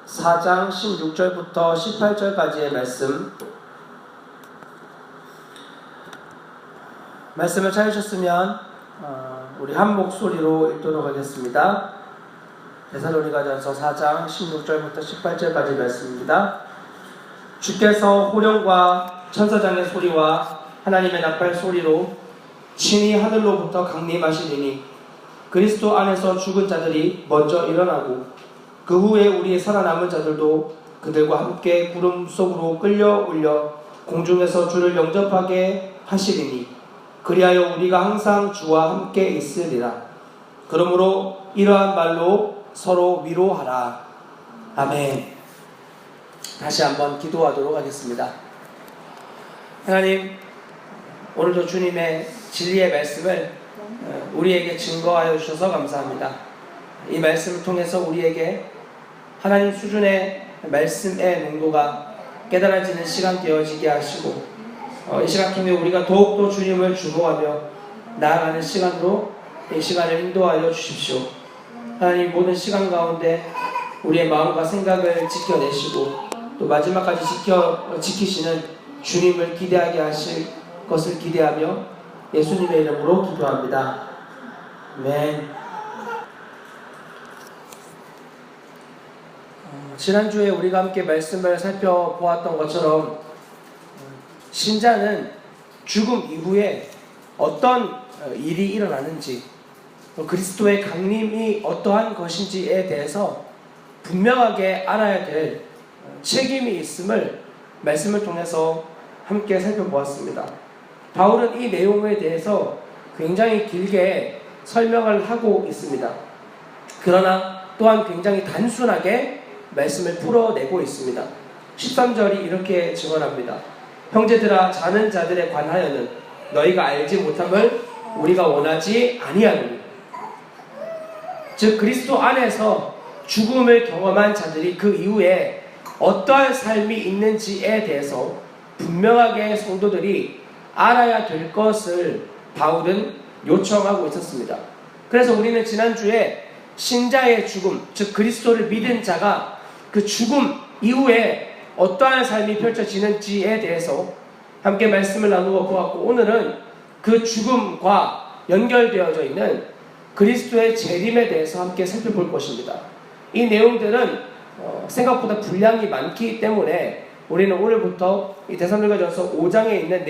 4장 16절부터 18절까지의 말씀을 찾으셨으면 우리 한 목소리로 읽도록 하겠습니다. 데살로니가전서 4장 16절부터 18절까지 말씀입니다. 주께서 호령과 천사장의 소리와 하나님의 나팔 소리로 친히 하늘로부터 강림하시리니 그리스도 안에서 죽은 자들이 먼저 일어나고 그 후에 우리 살아남은 자들도 그들과 함께 구름 속으로 끌려 올려 공중에서 주를 영접하게 하시리니 그리하여 우리가 항상 주와 함께 있으리라. 그러므로 이러한 말로 서로 위로하라. 아멘. 다시 한번 기도하도록 하겠습니다. 하나님, 오늘도 주님의 진리의 말씀을 우리에게 증거하여 주셔서 감사합니다. 이 말씀을 통해서 우리에게 하나님 수준의 말씀의 농도가 깨달아지는 시간 되어지게 하시고 이 시간 통해 우리가 더욱더 주님을 주목하며 나아가는 시간으로 이 시간을 인도하여 주십시오. 하나님, 모든 시간 가운데 우리의 마음과 생각을 지켜내시고 또 마지막까지 지키시는 주님을 기대하게 하실 것을 기대하며 예수님의 이름으로 기도합니다. 아멘. 지난주에 우리가 함께 말씀을 살펴보았던 것처럼 신자는 죽음 이후에 어떤 일이 일어나는지, 그리스도의 강림이 어떠한 것인지에 대해서 분명하게 알아야 될 책임이 있음을 말씀을 통해서 함께 살펴보았습니다. 바울은 이 내용에 대해서 굉장히 길게 설명을 하고 있습니다. 그러나 또한 굉장히 단순하게 말씀을 풀어내고 있습니다. 13절이 이렇게 증언합니다. 형제들아, 자는 자들에 관하여는 너희가 알지 못함을 우리가 원하지 아니하노니. 즉 그리스도 안에서 죽음을 경험한 자들이 그 이후에 어떠한 삶이 있는지에 대해서 분명하게 성도들이 알아야 될 것을 바울은 요청하고 있었습니다. 그래서 우리는 지난주에 신자의 죽음, 즉 그리스도를 믿은 자가 그 죽음 이후에 어떠한 삶이 펼쳐지는지에 대해서 함께 말씀을 나누어 보았고, 오늘은 그 죽음과 연결되어져 있는 그리스도의 재림에 대해서 함께 살펴볼 것입니다. 이 내용들은 생각보다 분량이 많기 때문에 우리는 오늘부터 이 데살로니가전서 5장에 있는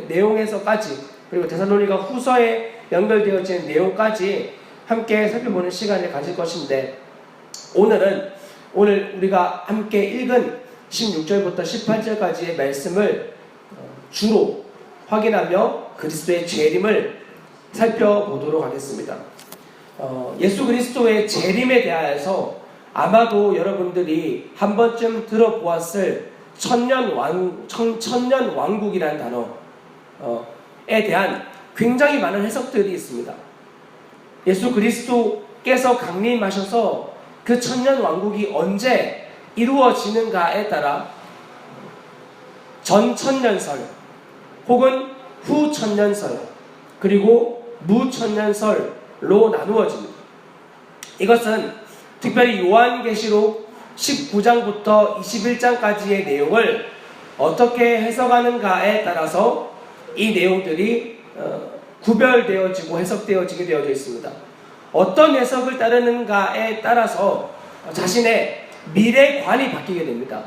내용에서까지, 그리고 데살로니가 후서에 연결되어지는 내용까지 함께 살펴보는 시간을 가질 것인데, 오늘 우리가 함께 읽은 16절부터 18절까지의 말씀을 주로 확인하며 그리스도의 재림을 살펴보도록 하겠습니다. 예수 그리스도의 재림에 대하여서 아마도 여러분들이 한 번쯤 들어보았을 천년왕국이라는 단어에 대한 굉장히 많은 해석들이 있습니다. 예수 그리스도께서 강림하셔서 그 천년왕국이 언제 이루어지는가에 따라 전천년설 혹은 후천년설 그리고 무천년설로 나누어집니다. 이것은 특별히 요한계시록 19장부터 21장까지의 내용을 어떻게 해석하는가에 따라서 이 내용들이 구별되어지고 해석되어지게 되어져 있습니다. 어떤 해석을 따르는가에 따라서 자신의 미래관이 바뀌게 됩니다.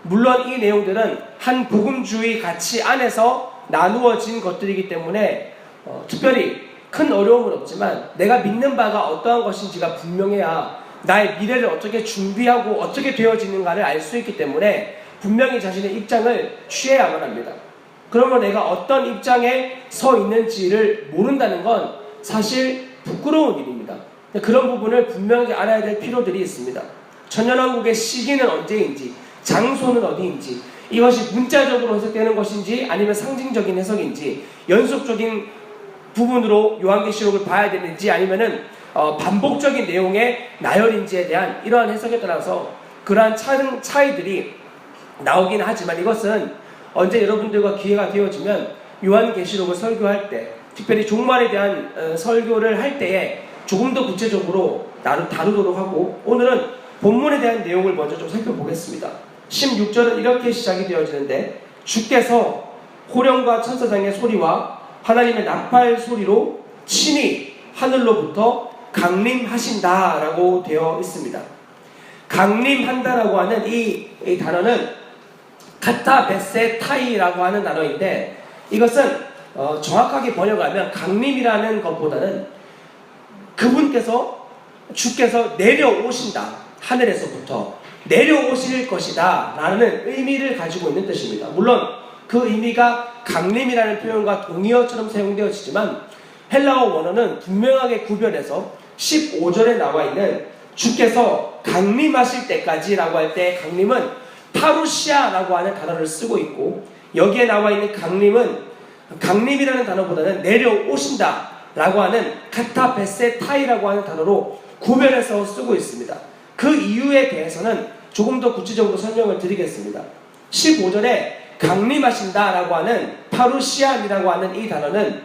물론 이 내용들은 한 복음주의 가치 안에서 나누어진 것들이기 때문에 특별히 큰 어려움은 없지만 내가 믿는 바가 어떠한 것인지가 분명해야 나의 미래를 어떻게 준비하고 어떻게 되어지는가를 알 수 있기 때문에 분명히 자신의 입장을 취해야만 합니다. 그러면 내가 어떤 입장에 서 있는지를 모른다는 건 사실 부끄러운 일입니다. 그런 부분을 분명히 알아야 될 필요들이 있습니다. 천년왕국의 시기는 언제인지, 장소는 어디인지, 이것이 문자적으로 해석되는 것인지 아니면 상징적인 해석인지, 연속적인 부분으로 요한계시록을 봐야 되는지 아니면은 반복적인 내용의 나열인지에 대한 이러한 해석에 따라서 그러한 차이들이 나오긴 하지만, 이것은 언제 여러분들과 기회가 되어지면 요한계시록을 설교할 때, 특별히 종말에 대한 설교를 할 때에 조금 더 구체적으로 다루도록 하고, 오늘은 본문에 대한 내용을 먼저 좀 살펴보겠습니다. 16절은 이렇게 시작이 되어지는데 주께서 호령과 천사장의 소리와 하나님의 나팔 소리로 친히 하늘로부터 강림하신다라고 되어 있습니다. 강림한다라고 하는 이 단어는 카타베세타이라고 하는 단어인데 이것은 정확하게 번역하면 강림이라는 것보다는 그분께서 주께서 내려오신다, 하늘에서부터 내려오실 것이다 라는 의미를 가지고 있는 뜻입니다. 물론 그 의미가 강림이라는 표현과 동의어처럼 사용되어지지만 헬라어 원어는 분명하게 구별해서 15절에 나와 있는 주께서 강림하실 때까지 라고 할 때 강림은 파루시아라고 하는 단어를 쓰고 있고, 여기에 나와 있는 강림은 강림이라는 단어보다는 내려오신다 라고 하는 카타베세타이라고 하는 단어로 구별해서 쓰고 있습니다. 그 이유에 대해서는 조금 더 구체적으로 설명을 드리겠습니다. 15절에 강림하신다 라고 하는 파루시안이라고 하는 이 단어는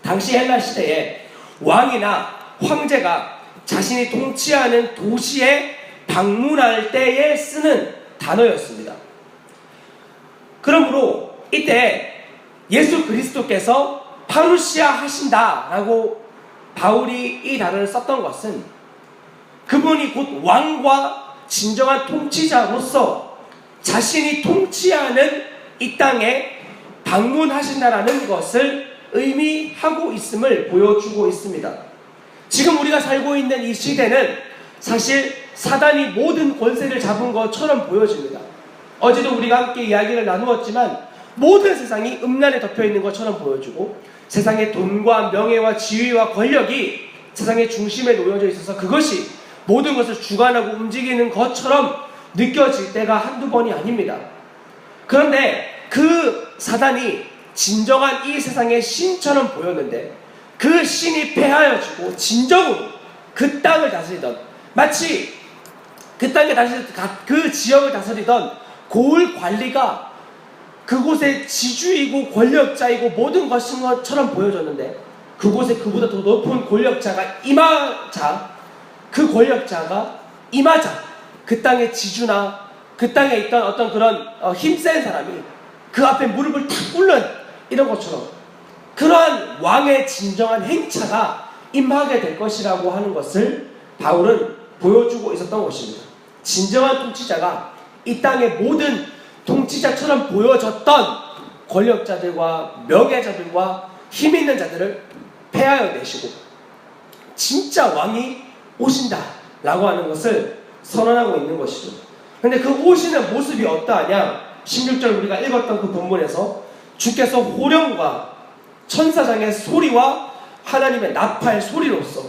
당시 헬라 시대에 왕이나 황제가 자신이 통치하는 도시에 방문할 때에 쓰는 단어였습니다. 그러므로 이때 예수 그리스도께서 파루시아 하신다 라고 바울이 이 단어를 썼던 것은 그분이 곧 왕과 진정한 통치자로서 자신이 통치하는 이 땅에 방문하신다라는 것을 의미하고 있음을 보여주고 있습니다. 지금 우리가 살고 있는 이 시대는 사실 사단이 모든 권세를 잡은 것처럼 보여집니다. 어제도 우리가 함께 이야기를 나누었지만 모든 세상이 음란에 덮여 있는 것처럼 보여주고, 세상의 돈과 명예와 지위와 권력이 세상의 중심에 놓여져 있어서 그것이 모든 것을 주관하고 움직이는 것처럼 느껴질 때가 한두 번이 아닙니다. 그런데 그 사단이 진정한 이 세상의 신처럼 보였는데 그 신이 패하여지고 진정으로 그 땅을 다스리던, 마치 그 땅에 그 지역을 다스리던 고을 관리가 그곳의 지주이고 권력자이고 모든 것인 것처럼 보여졌는데, 그곳에 그보다 더 높은 권력자가 임하자, 그 권력자가 임하자 그 땅의 지주나 그 땅에 있던 어떤 그런 힘센 사람이 그 앞에 무릎을 탁 꿇는 이런 것처럼 그러한 왕의 진정한 행차가 임하게 될 것이라고 하는 것을 바울은 보여주고 있었던 것입니다. 진정한 통치자가 이 땅의 모든 통치자처럼 보여졌던 권력자들과 명예자들과 힘 있는 자들을 폐하여 내시고 진짜 왕이 오신다 라고 하는 것을 선언하고 있는 것이죠. 그런데 그 오시는 모습이 어떠하냐? 16절 우리가 읽었던 그 본문에서 주께서 호령과 천사장의 소리와 하나님의 나팔 소리로서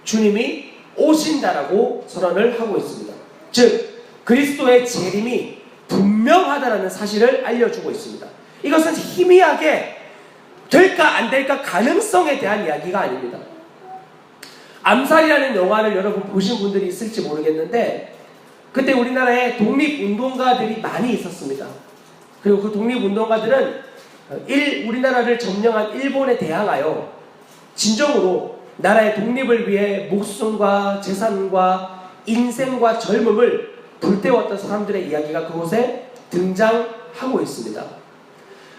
주님이 오신다라고 선언을 하고 있습니다. 즉 그리스도의 재림이 분명하다라는 사실을 알려주고 있습니다. 이것은 희미하게 될까 안 될까 가능성에 대한 이야기가 아닙니다. 암살이라는 영화를 여러분 보신 분들이 있을지 모르겠는데 그때 우리나라에 독립운동가들이 많이 있었습니다. 그리고 그 독립운동가들은 우리나라를 점령한 일본에 대항하여 진정으로 나라의 독립을 위해 목숨과 재산과 인생과 젊음을 불태웠던 사람들의 이야기가 그곳에 등장하고 있습니다.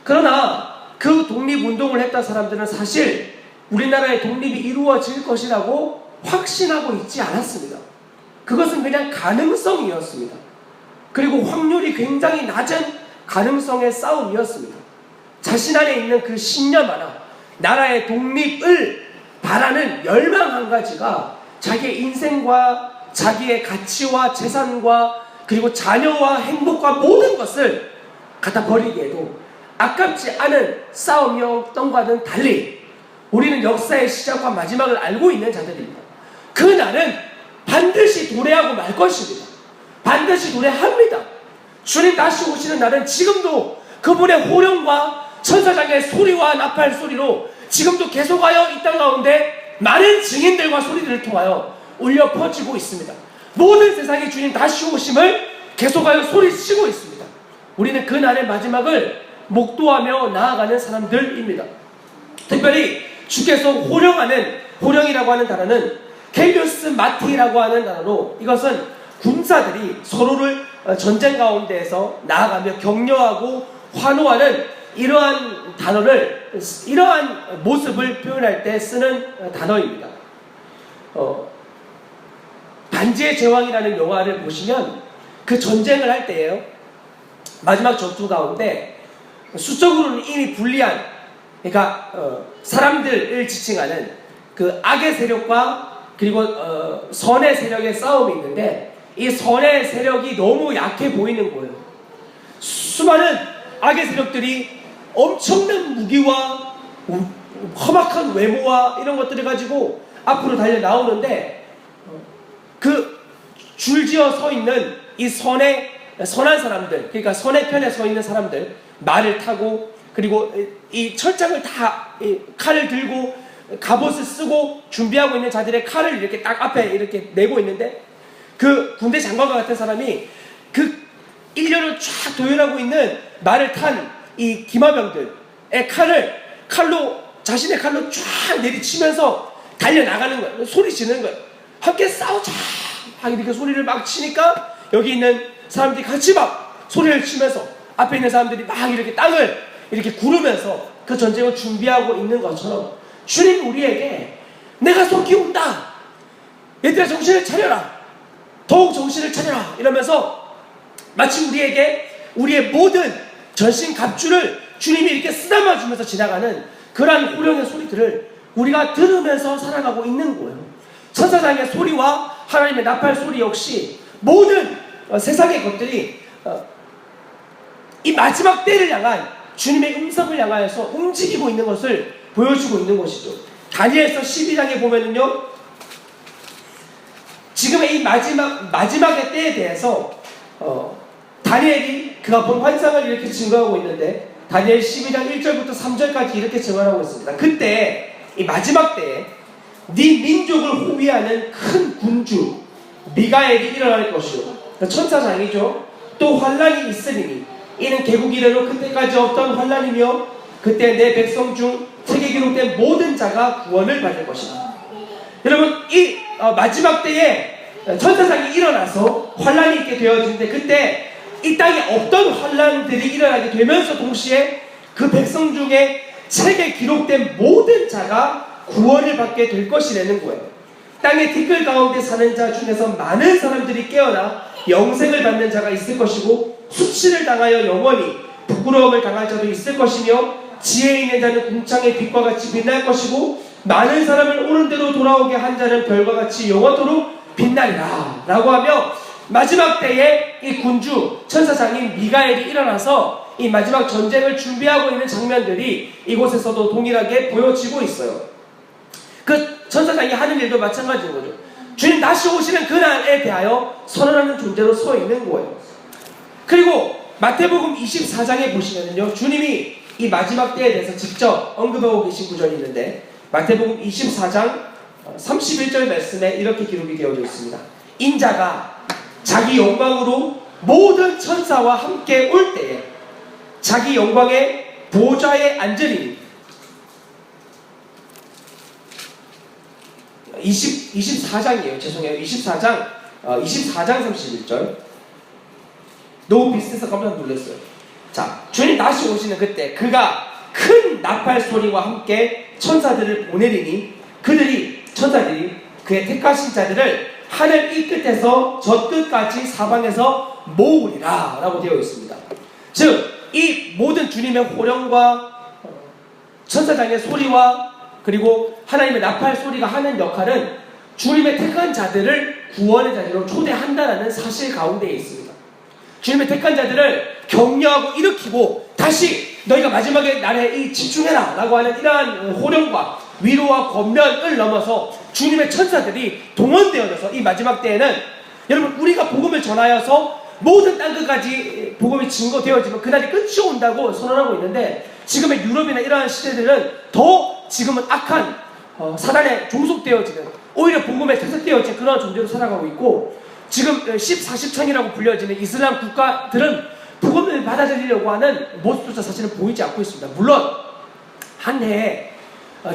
그러나 그 독립운동을 했던 사람들은 사실 우리나라의 독립이 이루어질 것이라고 확신하고 있지 않았습니다. 그것은 그냥 가능성이었습니다. 그리고 확률이 굉장히 낮은 가능성의 싸움이었습니다. 자신 안에 있는 그 신념 하나, 나라의 독립을 바라는 열망 한 가지가 자기의 인생과 자기의 가치와 재산과 그리고 자녀와 행복과 모든 것을 갖다 버리기에도 아깝지 않은 싸움이었던 것과는 달리 우리는 역사의 시작과 마지막을 알고 있는 자들입니다. 그 날은 반드시 도래하고 말 것입니다. 반드시 도래합니다. 주님 다시 오시는 날은 지금도 그분의 호령과 천사장의 소리와 나팔 소리로 지금도 계속하여 이 땅 가운데 많은 증인들과 소리들을 통하여 울려 퍼지고 있습니다. 모든 세상이 주님 다시 오심을 계속하여 소리치고 있습니다. 우리는 그 날의 마지막을 목도하며 나아가는 사람들입니다. 특별히 주께서 호령이라고 하는 단어는 켈리오스 마티라고 하는 단어로, 이것은 군사들이 서로를 전쟁 가운데에서 나아가며 격려하고 환호하는 이러한 단어를, 이러한 모습을 표현할 때 쓰는 단어입니다. 반지의 제왕이라는 영화를 보시면 그 전쟁을 할 때예요. 마지막 전투 가운데 수적으로는 이미 불리한, 그러니까 사람들을 지칭하는 그 악의 세력과 그리고 선의 세력의 싸움이 있는데, 이 선의 세력이 너무 약해 보이는 거예요. 수많은 악의 세력들이 엄청난 무기와 험악한 외모와 이런 것들을 가지고 앞으로 달려 나오는데, 그 줄지어 서 있는 이 선한 사람들, 그러니까 선의 편에 서 있는 사람들, 말을 타고 그리고 이 철장을 다 칼을 들고 갑옷을 쓰고 준비하고 있는 자들의 칼을 이렇게 딱 앞에 이렇게 내고 있는데, 그 군대 장관과 같은 사람이 그 일렬을 쫙 도열하고 있는 말을 탄 이 기마병들의 칼로 자신의 칼로 쫙 내리치면서 달려나가는 거예요. 소리 지르는 거예요. 함께 싸우자 막 이렇게 소리를 막 치니까 여기 있는 사람들이 같이 막 소리를 치면서 앞에 있는 사람들이 막 이렇게 땅을 이렇게 구르면서 그 전쟁을 준비하고 있는 것처럼, 주님 우리에게 내가 속히 온다, 얘들아 정신을 차려라, 더욱 정신을 차려라 이러면서 마치 우리에게 우리의 모든 전신 갑주를 주님이 이렇게 쓰다마 주면서 지나가는 그러한 호령의 소리들을 우리가 들으면서 살아가고 있는 거예요. 천사장의 소리와 하나님의 나팔 소리 역시 모든 세상의 것들이 이 마지막 때를 향한 주님의 음성을 향하여서 움직이고 있는 것을 보여주고 있는 것이죠. 다니엘서 12장에 보면은요, 지금의 이 마지막의 때에 대해서 다니엘이 그가 본 환상을 이렇게 증거하고 있는데, 다니엘 12장 1절부터 3절까지 이렇게 증언하고 있습니다. 그때 이 마지막 때에 네 민족을 호위하는 큰 군주 미가엘이 일어날 것이요, 천사장이죠. 또 환란이 있으리니 이는 개국 이래로 그때까지 없던 환란이며, 그때 내 백성 중 책에 기록된 모든 자가 구원을 받을 것이다. 여러분, 이 마지막 때에 천사장이 일어나서 환란이 있게 되어지는데, 그때 이 땅에 없던 환란들이 일어나게 되면서 동시에 그 백성 중에 책에 기록된 모든 자가 구원을 받게 될 것이라는 거예요. 땅의 티끌 가운데 사는 자 중에서 많은 사람들이 깨어나 영생을 받는 자가 있을 것이고, 수치를 당하여 영원히 부끄러움을 당할 자도 있을 것이며, 지혜 있는 자는 궁창의 빛과 같이 빛날 것이고, 많은 사람을 옳은 대로 돌아오게 한 자는 별과 같이 영원토록 빛나리라 라고 하며, 마지막 때에 이 군주 천사장인 미가엘이 일어나서 이 마지막 전쟁을 준비하고 있는 장면들이 이곳에서도 동일하게 보여지고 있어요. 그 천사장이 하는 일도 마찬가지인 거죠. 주님 다시 오시는 그날에 대하여 선언하는 존재로 서 있는 거예요. 그리고 마태복음 24장에 보시면요, 주님이 이 마지막 때에 대해서 직접 언급하고 계신 구절이 있는데, 마태복음 24장 31절 말씀에 이렇게 기록이 되어져 있습니다. 인자가 자기 영광으로 모든 천사와 함께 올 때에 자기 영광의 보좌에 앉으리니. 24장이에요. 죄송해요. 24장 31절. 너무 비슷해서 깜짝 놀랐어요. 자, 주님 다시 오시는 그때 그가 큰 나팔 소리와 함께 천사들을 보내리니, 천사들이 그의 택하신 자들을 하늘 이 끝에서 저 끝까지 사방에서 모으리라 라고 되어 있습니다. 즉, 이 모든 주님의 호령과 천사장의 소리와 그리고 하나님의 나팔 소리가 하는 역할은 주님의 택한 자들을 구원의 자리로 초대한다는 사실 가운데에 있습니다. 주님의 택한 자들을 격려하고 일으키고, 다시 너희가 마지막에 날에 집중해라 라고 하는 이러한 호령과 위로와 권면을 넘어서 주님의 천사들이 동원되어져서 이 마지막 때에는, 여러분, 우리가 복음을 전하여서 모든 땅끝까지 복음이 증거되어지면 그날이 끝이 온다고 선언하고 있는데, 지금의 유럽이나 이러한 시대들은 더 지금은 악한 사단에 종속되어지는, 오히려 복음에 퇴색되어진 그런 존재로 살아가고 있고, 지금 14시청이라고 불려지는 이슬람 국가들은 복음을 받아들이려고 하는 모습조차 사실은 보이지 않고 있습니다. 물론 한 해에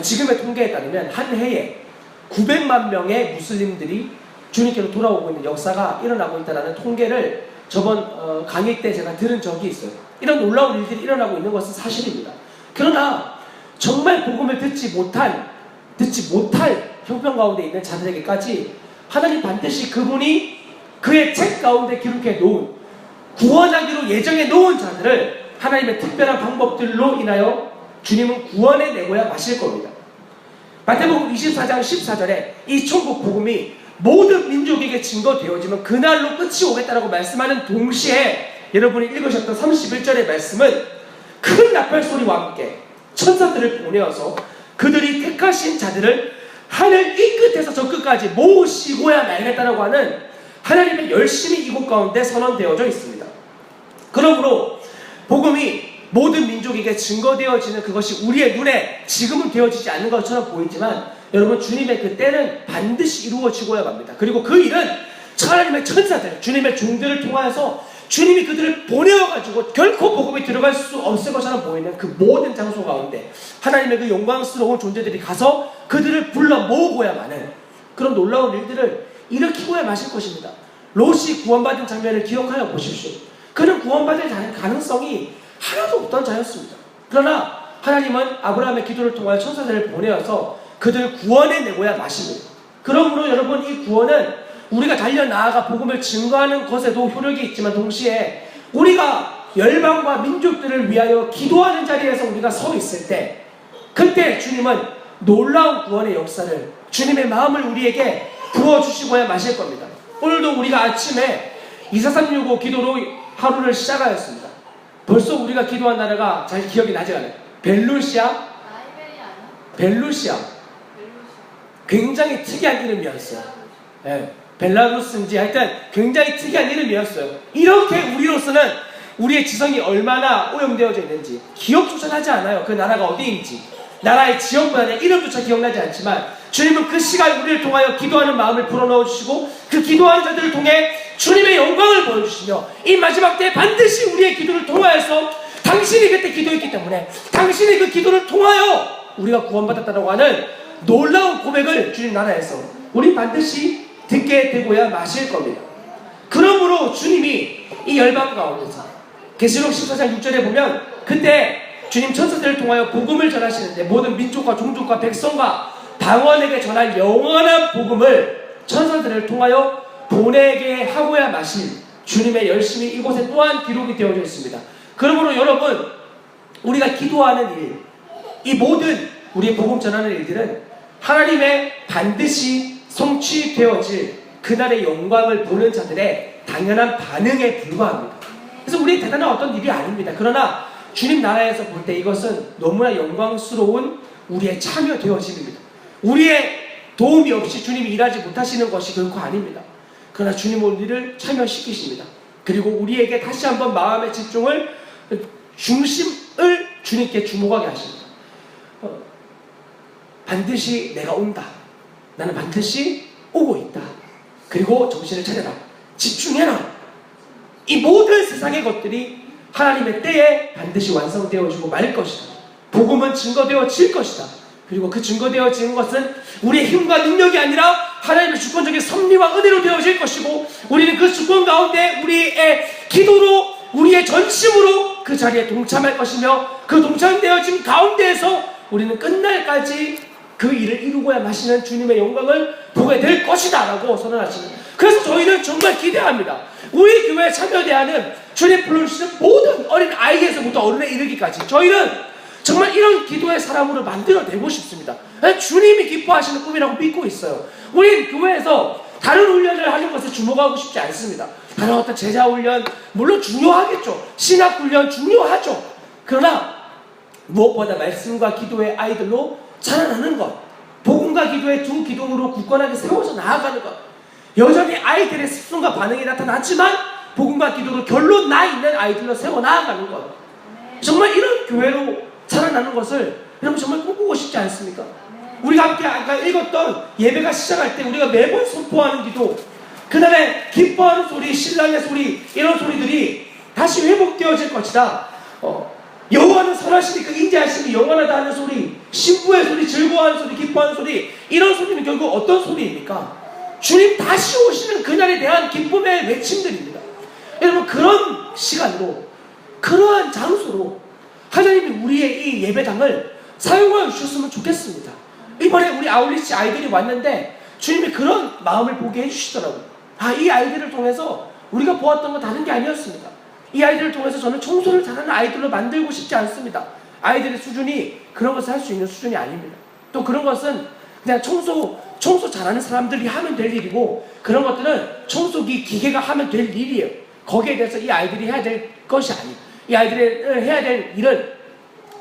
지금의 통계에 따르면 한 해에 900만 명의 무슬림들이 주님께로 돌아오고 있는 역사가 일어나고 있다는 통계를 저번 강의 때 제가 들은 적이 있어요. 이런 놀라운 일들이 일어나고 있는 것은 사실입니다. 그러나 정말 복음을 듣지 못할 형편 가운데 있는 자들에게까지 하나님 반드시 그분이 그의 책 가운데 기록해 놓은 구원하기로 예정해 놓은 자들을 하나님의 특별한 방법들로 인하여 주님은 구원해 내고야 마실 겁니다. 마태복음 24장 14절에 이 천국 복음이 모든 민족에게 증거되어지면 그날로 끝이 오겠다라고 말씀하는 동시에 여러분이 읽으셨던 31절의 말씀은 큰 나팔 소리와 함께 천사들을 보내어서 그들이 택하신 자들을 하늘 이 끝에서 저 끝까지 모으시고야 말겠다라고 하는 하나님의 열심이 이곳 가운데 선언되어져 있습니다. 그러므로 복음이 모든 민족에게 증거되어지는 그것이 우리의 눈에 지금은 되어지지 않는 것처럼 보이지만 여러분 주님의 그 때는 반드시 이루어지고야 합니다. 그리고 그 일은 하나님의 천사들, 주님의 종들을 통하여서 주님이 그들을 보내어가지고 결코 복음이 들어갈 수 없을 것처럼 보이는 그 모든 장소 가운데 하나님의 그 영광스러운 존재들이 가서 그들을 불러 모으고야만은 그런 놀라운 일들을 일으키고야 마실 것입니다. 롯이 구원받은 장면을 기억하여 보십시오. 그는 구원받을 가능성이 하나도 없던 자였습니다. 그러나 하나님은 아브라함의 기도를 통하여 천사들을 보내어서 그들을 구원해내고야 마십니다. 그러므로 여러분 이 구원은 우리가 달려나아가 복음을 증거하는 것에도 효력이 있지만 동시에 우리가 열방과 민족들을 위하여 기도하는 자리에서 우리가 서 있을 때 그때 주님은 놀라운 구원의 역사를 주님의 마음을 우리에게 부어주시고야 마실 겁니다. 오늘도 우리가 아침에 24365 기도로 하루를 시작하였습니다. 벌써 우리가 기도한 나라가 잘 기억이 나지 않아요. 벨루시아? 벨루시아. 굉장히 특이한 이름이었어요. 네. 벨라루스인지 하여튼 굉장히 특이한 이름이었어요. 이렇게 우리로서는 우리의 지성이 얼마나 오염되어져 있는지 기억조차 하지 않아요. 그 나라가 어디인지 나라의 지역보다는 이름조차 기억나지 않지만 주님은 그 시간 우리를 통하여 기도하는 마음을 불어넣어 주시고 그 기도하는 자들을 통해 주님의 영광을 보여주시며 이 마지막 때에 반드시 우리의 기도를 통하여서 당신이 그때 기도했기 때문에 당신의 그 기도를 통하여 우리가 구원받았다고 하는 놀라운 고백을 주님 나라에서 우리 반드시 듣게 되고야 마실 겁니다. 그러므로 주님이 이 열방 가운데서 계시록 14장 6절에 보면 그때 주님 천사들을 통하여 복음을 전하시는데 모든 민족과 종족과 백성과 방언에게 전할 영원한 복음을 천사들을 통하여 보내게 하고야 마실 주님의 열심이 이곳에 또한 기록이 되어져 있습니다. 그러므로 여러분 우리가 기도하는 일, 이 모든 우리의 복음 전하는 일들은 하나님의 반드시 성취되어질 그날의 영광을 보는 자들의 당연한 반응에 불과합니다. 그래서 우리의 대단한 어떤 일이 아닙니다. 그러나 주님 나라에서 볼 때 이것은 너무나 영광스러운 우리의 참여되어짐입니다. 우리의 도움이 없이 주님이 일하지 못하시는 것이 결코 아닙니다. 그러나 주님 우리를 참여시키십니다. 그리고 우리에게 다시 한번 마음의 중심을 주님께 주목하게 하십니다. 반드시 내가 온다. 나는 반드시 오고 있다. 그리고 정신을 차려라. 집중해라. 이 모든 세상의 것들이 하나님의 때에 반드시 완성되어지고 말 것이다. 복음은 증거되어질 것이다. 그리고 그 증거되어지는 것은 우리의 힘과 능력이 아니라 하나님의 주권적인 섭리와 은혜로 되어질 것이고 우리는 그 주권 가운데 우리의 기도로 우리의 전심으로 그 자리에 동참할 것이며 그 동참되어진 가운데에서 우리는 끝날까지 그 일을 이루고야 마시는 주님의 영광을 보게 될 것이다 라고 선언하십니다. 그래서 저희는 정말 기대합니다. 우리 교회에 참여대하는 주님 불러주시는 모든 어린 아이에서부터 어른에 이르기까지 저희는 정말 이런 기도의 사람으로 만들어내고 싶습니다. 주님이 기뻐하시는 꿈이라고 믿고 있어요. 우리 교회에서 다른 훈련을 하는 것에 주목하고 싶지 않습니다. 다른 어떤 제자 훈련 물론 중요하겠죠. 신학 훈련 중요하죠. 그러나 무엇보다 말씀과 기도의 아이들로 자라나는 것, 복음과 기도의 두 기둥으로 굳건하게 세워서 나아가는 것, 여전히 아이들의 습성과 반응이 나타났지만 복음과 기도로 결론 나 있는 아이들로 세워 나아가는 것, 정말 이런 교회로 자라나는 것을 여러분 정말 꿈꾸고 싶지 않습니까? 우리가 함께 아까 읽었던 예배가 시작할 때 우리가 매번 선포하는 기도, 그 다음에 기뻐하는 소리, 신랑의 소리, 이런 소리들이 다시 회복되어질 것이다. 여호와는 선하시니 그 인자하심이 영원하다 하는 소리, 신부의 소리, 즐거워하는 소리, 기뻐하는 소리, 이런 소리는 결국 어떤 소리입니까? 주님 다시 오시는 그날에 대한 기쁨의 외침들입니다. 여러분, 그런 시간으로, 그러한 장소로 하나님이 우리의 이 예배당을 사용하여 주셨으면 좋겠습니다. 이번에 우리 아울리치 아이들이 왔는데 주님이 그런 마음을 보게 해주시더라고요. 이 아이들을 통해서 우리가 보았던 건 다른 게 아니었습니다. 이 아이들을 통해서 저는 청소를 잘하는 아이들로 만들고 싶지 않습니다. 아이들의 수준이 그런 것을 할 수 있는 수준이 아닙니다. 또 그런 것은 그냥 청소 잘하는 사람들이 하면 될 일이고, 그런 것들은 청소기 기계가 하면 될 일이에요. 거기에 대해서 이 아이들이 해야 될 것이 아니에요. 이 아이들이 해야 될 일은,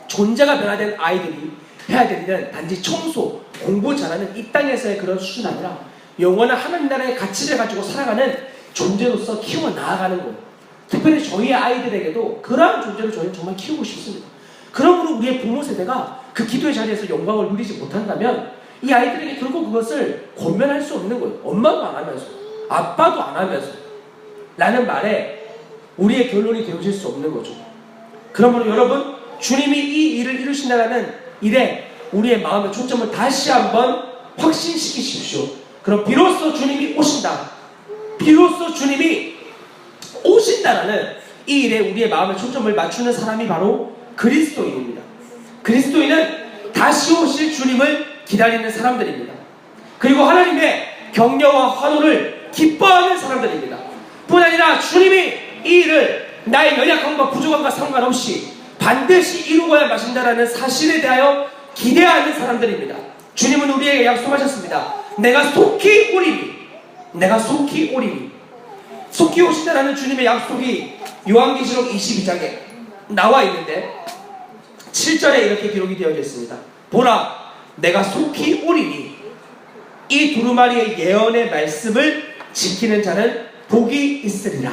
존재가 변화된 아이들이 해야 될 일은 단지 청소, 공부 잘하는 이 땅에서의 그런 수준이 아니라 영원한 하나님 나라의 가치를 가지고 살아가는 존재로서 키워 나아가는 거예요. 특별히 저희의 아이들에게도 그러한 존재를 저희는 정말 키우고 싶습니다. 그러므로 우리의 부모 세대가 그 기도의 자리에서 영광을 누리지 못한다면 이 아이들에게 결국 그것을 권면할 수 없는 거예요. 엄마도 안 하면서, 아빠도 안 하면서 라는 말에 우리의 결론이 되어질 수 없는 거죠. 그러므로 여러분, 주님이 이 일을 이루신다는 일에 우리의 마음의 초점을 다시 한번 확신시키십시오. 그럼 비로소 주님이 오신다, 비로소 주님이 오신다라는 이 일에 우리의 마음의 초점을 맞추는 사람이 바로 그리스도인입니다. 그리스도인은 다시 오실 주님을 기다리는 사람들입니다. 그리고 하나님의 격려와 환호를 기뻐하는 사람들입니다. 뿐 아니라 주님이 이 일을 나의 연약함과 부족함과 상관없이 반드시 이루어야 마신다라는 사실에 대하여 기대하는 사람들입니다. 주님은 우리에게 약속하셨습니다. 내가 속히 오리니, 내가 속히 오리니. 속히 오신다라는 주님의 약속이 요한계시록 22장에 나와 있는데 7절에 이렇게 기록이 되어져 있습니다. 보라, 내가 속히 오리니. 이 두루마리의 예언의 말씀을 지키는 자는 복이 있으리라.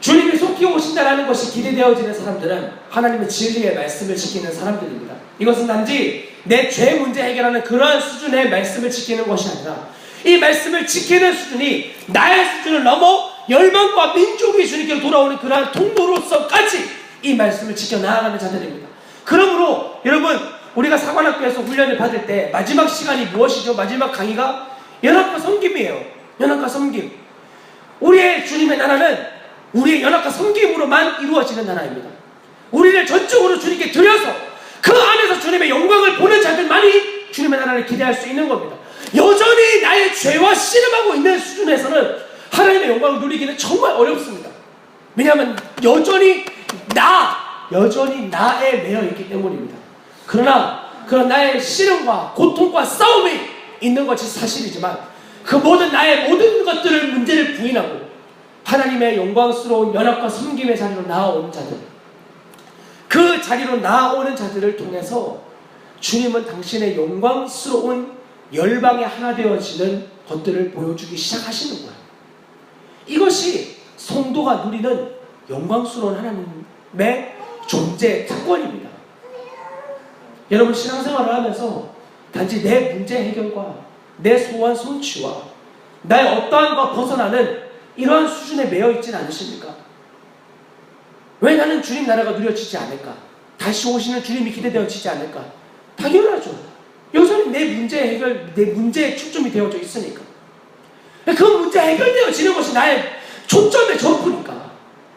주님이 속히 오신다라는 것이 기대되어지는 사람들은 하나님의 진리의 말씀을 지키는 사람들입니다. 이것은 단지 내 죄 문제 해결하는 그러한 수준의 말씀을 지키는 것이 아니라 이 말씀을 지키는 수준이 나의 수준을 넘어 열방과 민족이 주님께로 돌아오는 그러한 통로로서까지 이 말씀을 지켜나가는 자들입니다. 그러므로 여러분, 우리가 사관학교에서 훈련을 받을 때 마지막 시간이 무엇이죠? 마지막 강의가 연합과 섬김이에요. 연합과 섬김. 우리의 주님의 나라는 우리의 연합과 섬김으로만 이루어지는 나라입니다. 우리를 전적으로 주님께 드려서 그 안에서 주님의 영광을 보는 자들만이 주님의 나라를 기대할 수 있는 겁니다. 여전히 나의 죄와 씨름하고 있는 수준에서는 하나님의 영광을 누리기는 정말 어렵습니다. 왜냐하면 여전히 나에 매여 있기 때문입니다. 그러나 그런 나의 씨름과 고통과 싸움이 있는 것이 사실이지만 그 모든 나의 모든 것들을 문제를 부인하고 하나님의 영광스러운 연합과 섬김의 자리로 나아오는 자들, 그 자리로 나아오는 자들을 통해서 주님은 당신의 영광스러운 열방의 하나 되어지는 것들을 보여주기 시작하시는 거예요. 이것이 성도가 누리는 영광스러운 하나님의 존재의 특권입니다. 여러분, 신앙생활을 하면서 단지 내 문제 해결과 내 소원 성취와 나의 어떠한 것 벗어나는 이러한 수준에 매여 있지는 않으십니까? 왜 나는 주님 나라가 누려지지 않을까? 다시 오시는 주님이 기대되어지지 않을까? 당연하죠. 여전히 내 문제에 초점이 되어져 있으니까. 그 문제 해결되어지는 것이 나의 초점의 전부니까.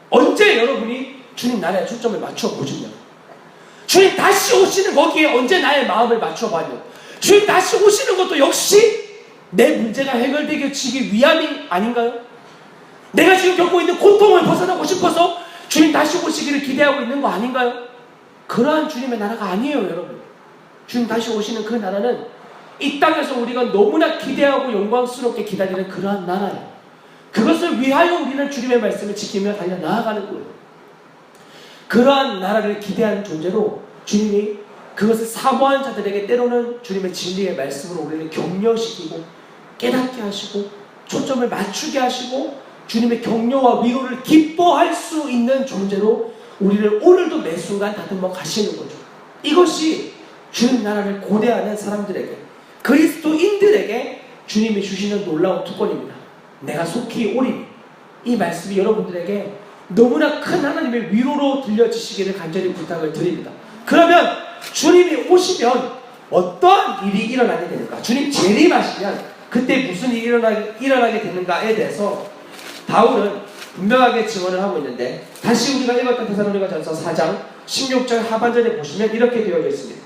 언제 여러분이 주님 나라에 초점을 맞춰 보시냐? 주님 다시 오시는 거기에 언제 나의 마음을 맞춰 봐요? 주님 다시 오시는 것도 역시 내 문제가 해결되기 위함이 아닌가요? 내가 지금 겪고 있는 고통을 벗어나고 싶어서 주님 다시 오시기를 기대하고 있는 거 아닌가요? 그러한 주님의 나라가 아니에요, 여러분. 주님 다시 오시는 그 나라는 이 땅에서 우리가 너무나 기대하고 영광스럽게 기다리는 그러한 나라예요. 그것을 위하여 우리는 주님의 말씀을 지키며 달려 나아가는 거예요. 그러한 나라를 기대하는 존재로 주님이 그것을 사모한 자들에게 때로는 주님의 진리의 말씀으로 우리를 격려시키고 깨닫게 하시고 초점을 맞추게 하시고 주님의 격려와 위로를 기뻐할 수 있는 존재로 우리를 오늘도 매 순간 다듬어 가시는 거죠. 이것이 주님 나라를 고대하는 사람들에게, 그리스도인들에게 주님이 주시는 놀라운 특권입니다. 내가 속히 오리니. 이 말씀이 여러분들에게 너무나 큰 하나님의 위로로 들려지시기를 간절히 부탁을 드립니다. 그러면 주님이 오시면 어떠한 일이 일어나게 됩니까? 주님 재림하시면 그때 무슨 일이 일어나게 되는가에 대해서 바울은 분명하게 증언을 하고 있는데, 다시 우리가 읽었던 데살로니가전서 4장 16절 하반절에 보시면 이렇게 되어져 있습니다.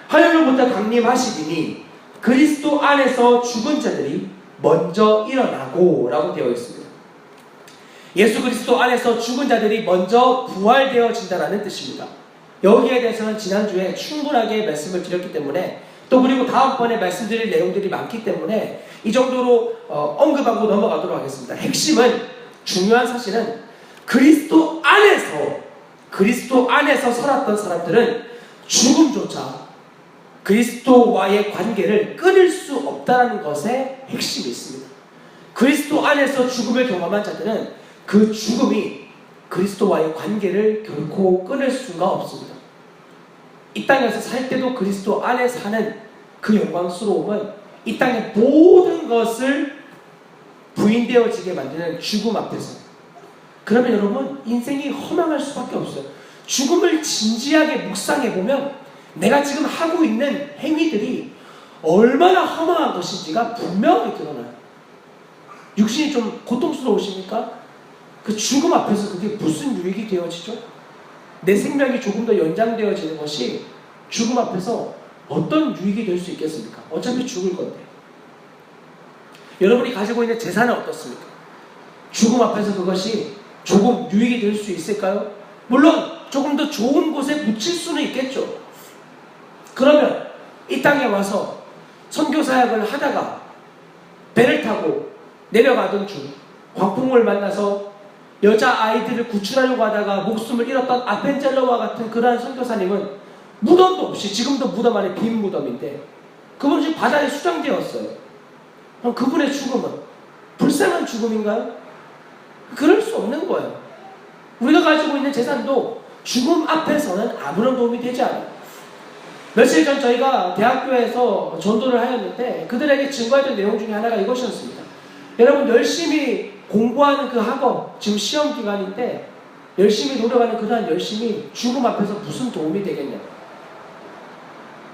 하늘로부터 강림하시리니 그리스도 안에서 죽은 자들이 먼저 일어나고 라고 되어 있습니다. 예수 그리스도 안에서 죽은 자들이 먼저 부활되어진다라는 뜻입니다. 여기에 대해서는 지난주에 충분하게 말씀을 드렸기 때문에, 또 그리고 다음번에 말씀드릴 내용들이 많기 때문에 이 정도로 언급하고 넘어가도록 하겠습니다. 핵심은, 중요한 사실은 그리스도 안에서 살았던 사람들은 죽음조차 그리스도와의 관계를 끊을 수 없다는 것에 핵심이 있습니다. 그리스도 안에서 죽음을 경험한 자들은 그 죽음이 그리스도와의 관계를 결코 끊을 수가 없습니다. 이 땅에서 살 때도 그리스도 안에 사는 그 영광스러움은 이 땅의 모든 것을 부인되어지게 만드는 죽음 앞에서, 그러면 여러분 인생이 허망할 수밖에 없어요. 죽음을 진지하게 묵상해보면 내가 지금 하고 있는 행위들이 얼마나 허망한 것인지가 분명하게 드러나요. 육신이 좀 고통스러우십니까? 그 죽음 앞에서 그게 무슨 유익이 되어지죠? 내 생명이 조금 더 연장되어지는 것이 죽음 앞에서 어떤 유익이 될 수 있겠습니까? 어차피 죽을 건데. 여러분이 가지고 있는 재산은 어떻습니까? 죽음 앞에서 그것이 조금 유익이 될 수 있을까요? 물론 조금 더 좋은 곳에 묻힐 수는 있겠죠. 그러면 이 땅에 와서 선교사역을 하다가 배를 타고 내려가던 중 광풍을 만나서 여자아이들을 구출하려고 하다가 목숨을 잃었던 아펜젤러와 같은 그러한 선교사님은 무덤도 없이, 지금도 무덤 안에 빈 무덤인데 그분은 지금 바다에 수장되었어요. 그럼 그분의 죽음은 불쌍한 죽음인가요? 그럴 수 없는 거예요. 우리가 가지고 있는 재산도 죽음 앞에서는 아무런 도움이 되지 않아요. 며칠 전 저희가 대학교에서 전도를 하였는데 그들에게 증거했던 내용 중에 하나가 이것이었습니다. 여러분, 열심히 공부하는 그 학업, 지금 시험 기간인데 열심히 노력하는 그러한 열심이 죽음 앞에서 무슨 도움이 되겠냐.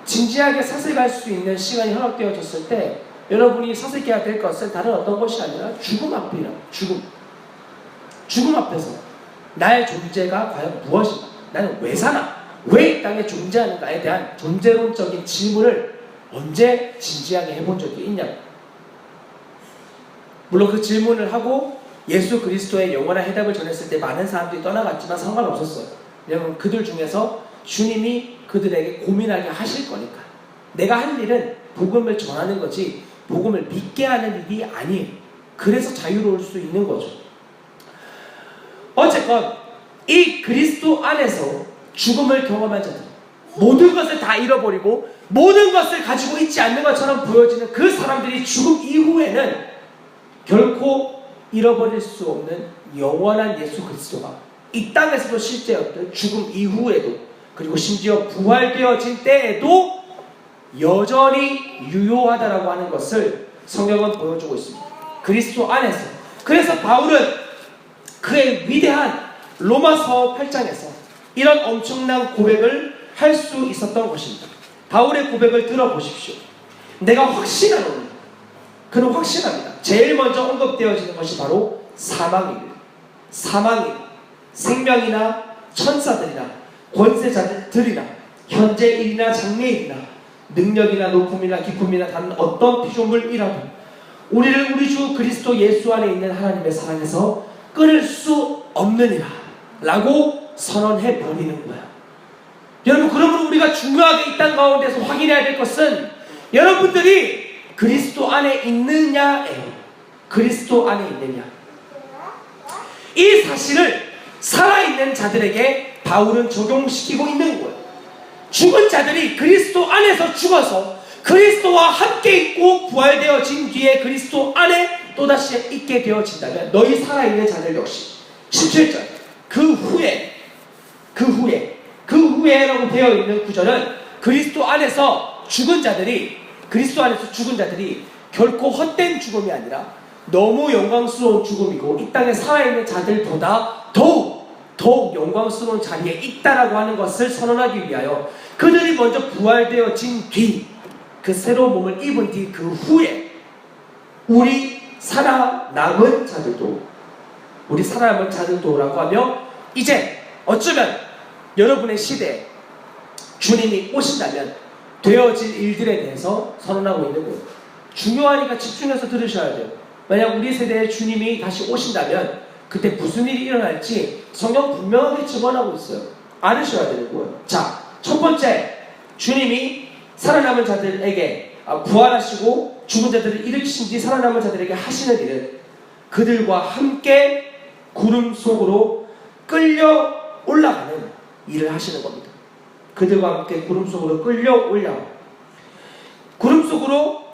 진지하게 사색할 수 있는 시간이 허락되어졌을 때 여러분이 사색해야 될 것은 다른 어떤 것이 아니라 죽음 앞이라. 죽음 앞에서 나의 존재가 과연 무엇인가, 나는 왜 사나, 왜 이 땅에 존재하는가에 대한 존재론적인 질문을 언제 진지하게 해본 적이 있냐. 물론 그 질문을 하고 예수 그리스도의 영원한 해답을 전했을 때 많은 사람들이 떠나갔지만 상관없었어요. 왜냐하면 그들 중에서 주님이 그들에게 고민하게 하실 거니까. 내가 할 일은 복음을 전하는 거지 복음을 믿게 하는 일이 아니에요. 그래서 자유로울 수 있는 거죠. 어쨌건 이 그리스도 안에서 죽음을 경험한 자들, 모든 것을 다 잃어버리고 모든 것을 가지고 있지 않는 것처럼 보여지는 그 사람들이 죽음 이후에는 결코 잃어버릴 수 없는 영원한 예수 그리스도가 이 땅에서도 실제였던 죽음 이후에도, 그리고 심지어 부활되어진 때에도 여전히 유효하다라고 하는 것을 성경은 보여주고 있습니다. 그리스도 안에서. 그래서 바울은 그의 위대한 로마서 8장에서 이런 엄청난 고백을 할 수 있었던 것입니다. 바울의 고백을 들어보십시오. 내가 확신하노니, 그는 확신합니다. 제일 먼저 언급되어지는 것이 바로 사망입니다. 사망이 생명이나 천사들이나 권세자들이나 현재 일이나 장래일이나 능력이나 높음이나 기쁨이나 단 어떤 피조물이라도 우리를 우리 주 그리스도 예수 안에 있는 하나님의 사랑에서 끊을 수 없느니라 라고 선언해 버리는 거야. 여러분, 그러므로 우리가 중요하게 이 땅 가운데서 확인해야 될 것은 여러분들이 그리스도 안에 있느냐예요. 그리스도 안에 있느냐. 이 사실을 살아있는 자들에게 바울은 적용시키고 있는 거예요. 죽은 자들이 그리스도 안에서 죽어서 그리스도와 함께 있고 부활되어진 뒤에 그리스도 안에 또다시 있게 되어진다면 너희 살아있는 자들 역시 17절 그 후에라고 되어 있는 구절은 그리스도 안에서 죽은 자들이 결코 헛된 죽음이 아니라 너무 영광스러운 죽음이고 이 땅에 살아있는 자들보다 더욱 영광스러운 자리에 있다라고 하는 것을 선언하기 위하여 그들이 먼저 부활되어진 뒤, 그 새로운 몸을 입은 뒤 그 후에 우리 살아남은 자들도라고 하며 이제 어쩌면 여러분의 시대에 주님이 오신다면 되어질 일들에 대해서 선언하고 있는 거예요. 중요하니까 집중해서 들으셔야 돼요. 만약 우리 세대에 주님이 다시 오신다면 그때 무슨 일이 일어날지 성경 분명하게 증언하고 있어요. 알으셔야 되는 거예요. 자, 첫 번째, 주님이 살아남은 자들에게 부활하시고 죽은 자들을 일으키신 뒤 살아남은 자들에게 하시는 일은 그들과 함께 구름 속으로 끌려 올라가는 일을 하시는 겁니다. 그들과 함께 구름 속으로 끌려 구름 속으로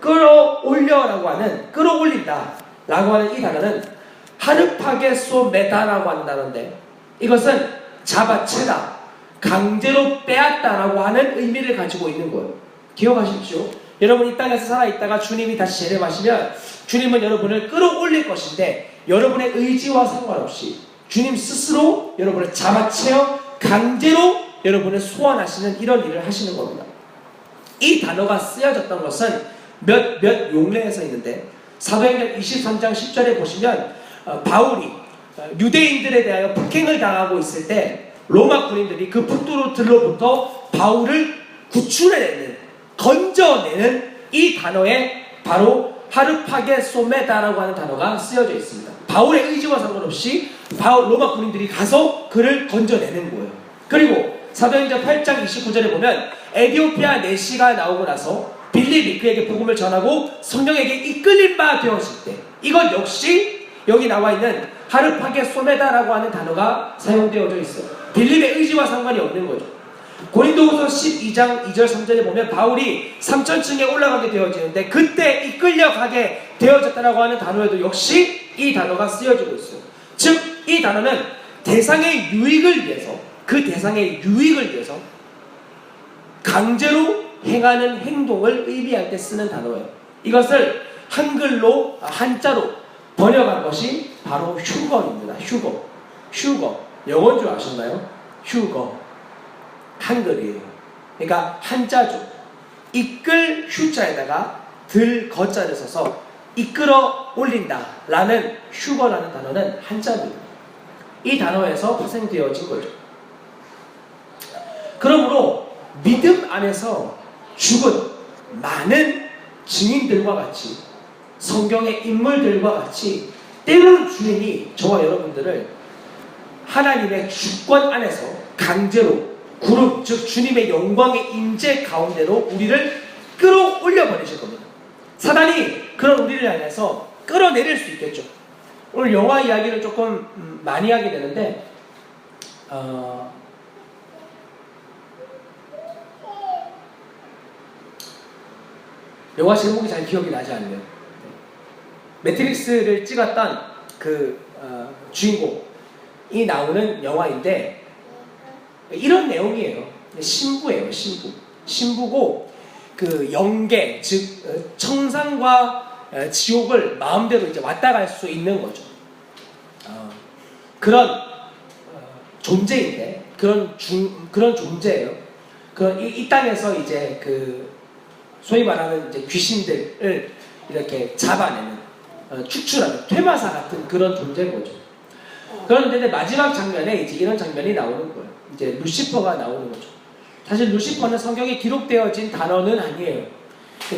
끌어올려라고 하는, 끌어올린다 라고 하는 이 단어는 하르파게소메다라고 하는 단어인데, 이것은 잡아채다, 강제로 빼앗다라고 하는 의미를 가지고 있는 거예요. 기억하십시오. 여러분 이 땅에서 살아있다가 주님이 다시 재림하시면 주님은 여러분을 끌어올릴 것인데, 여러분의 의지와 상관없이 주님 스스로 여러분을 잡아채어 강제로 여러분을 소환하시는 이런 일을 하시는 겁니다. 이 단어가 쓰여졌던 것은 몇 용례에서 있는데, 사도행전 23장 10절에 보시면 바울이 유대인들에 대하여 폭행을 당하고 있을 때 로마 군인들이 그 풋돌로부터 바울을 구출해내는, 건져내는 이 단어에 바로 하르파게소메다라고 하는 단어가 쓰여져 있습니다. 바울의 의지와 상관없이 로마 군인들이 가서 그를 건져내는 거예요. 그리고 사도행전 8장 29절에 보면 에디오피아 내시가 나오고 나서 빌립이 그에게 복음을 전하고 성령에게 이끌린 바 되었을 때, 이것 역시 여기 나와 있는 하르파게소메다라고 하는 단어가 사용되어져 있어요. 빌립의 의지와 상관이 없는 거죠. 고린도후서 12장 2절 3절에 보면 바울이 3천층에 올라가게 되어지는데 그때 이끌려가게 되어졌다라고 하는 단어에도 역시 이 단어가 쓰여지고 있어요. 즉 이 단어는 대상의 유익을 위해서, 그 대상의 유익을 위해서 강제로 행하는 행동을 의미할 때 쓰는 단어예요. 이것을 한자로 번역한 것이 바로 휴거입니다. 휴거. 영어인 줄 아셨나요? 휴거. 한글이에요. 그러니까 한자죠. 이끌 휴자에다가 들 거자를 써서 이끌어 올린다 라는 휴거라는 단어는 한자입니다. 이 단어에서 파생되어진 거죠. 그러므로 믿음 안에서 죽은 많은 증인들과 같이, 성경의 인물들과 같이 때로는 주님이 저와 여러분들을 하나님의 주권 안에서 강제로 구름, 즉 주님의 영광의 임재 가운데로 우리를 끌어올려 버리실 겁니다. 사단이 그런 우리를 향해서 끌어내릴 수 있겠죠. 오늘 영화 이야기를 조금 많이 하게 되는데 영화 제목이 잘 기억이 나지 않네요. 매트릭스를 찍었던 그 주인공이 나오는 영화인데 이런 내용이에요. 신부예요. 신부고 그 영계, 즉 청산과 지옥을 마음대로 이제 왔다 갈 수 있는 거죠. 그런 존재인데, 그런 존재예요. 이 땅에서 이제 그 소위 말하는 이제 귀신들을 이렇게 잡아내는, 축출하는 퇴마사 같은 그런 존재인 거죠. 그런데 마지막 장면에 이제 이런 장면이 나오는 거예요. 이제 루시퍼가 나오는 거죠. 사실 루시퍼는 성경에 기록되어진 단어는 아니에요.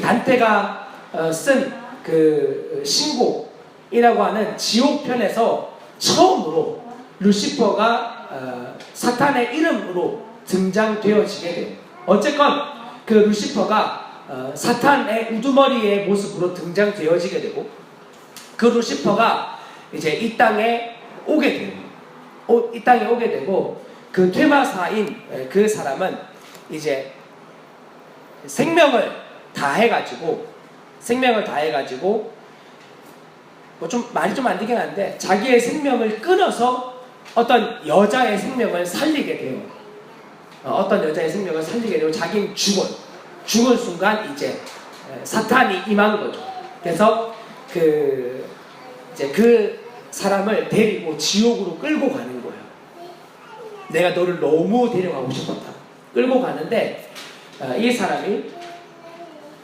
단테가 쓴 그 신곡이라고 하는 지옥편에서 처음으로 루시퍼가 사탄의 이름으로 등장되어지게 돼요. 어쨌건 그 루시퍼가 사탄의 우두머리의 모습으로 등장되어지게 되고, 그 루시퍼가 이제 이 땅에 오게 되고, 그 퇴마사인 그 사람은 이제 생명을 다해가지고 뭐 좀 말이 좀 안 되긴 한데 자기의 생명을 끊어서 어떤 여자의 생명을 살리게 돼요. 자기는 죽은 순간 이제 사탄이 임한 거죠. 그래서 그 사람을 데리고 지옥으로 끌고 가는 거예요. 내가 너를 너무 데려가고 싶었다. 끌고 가는데 이 사람이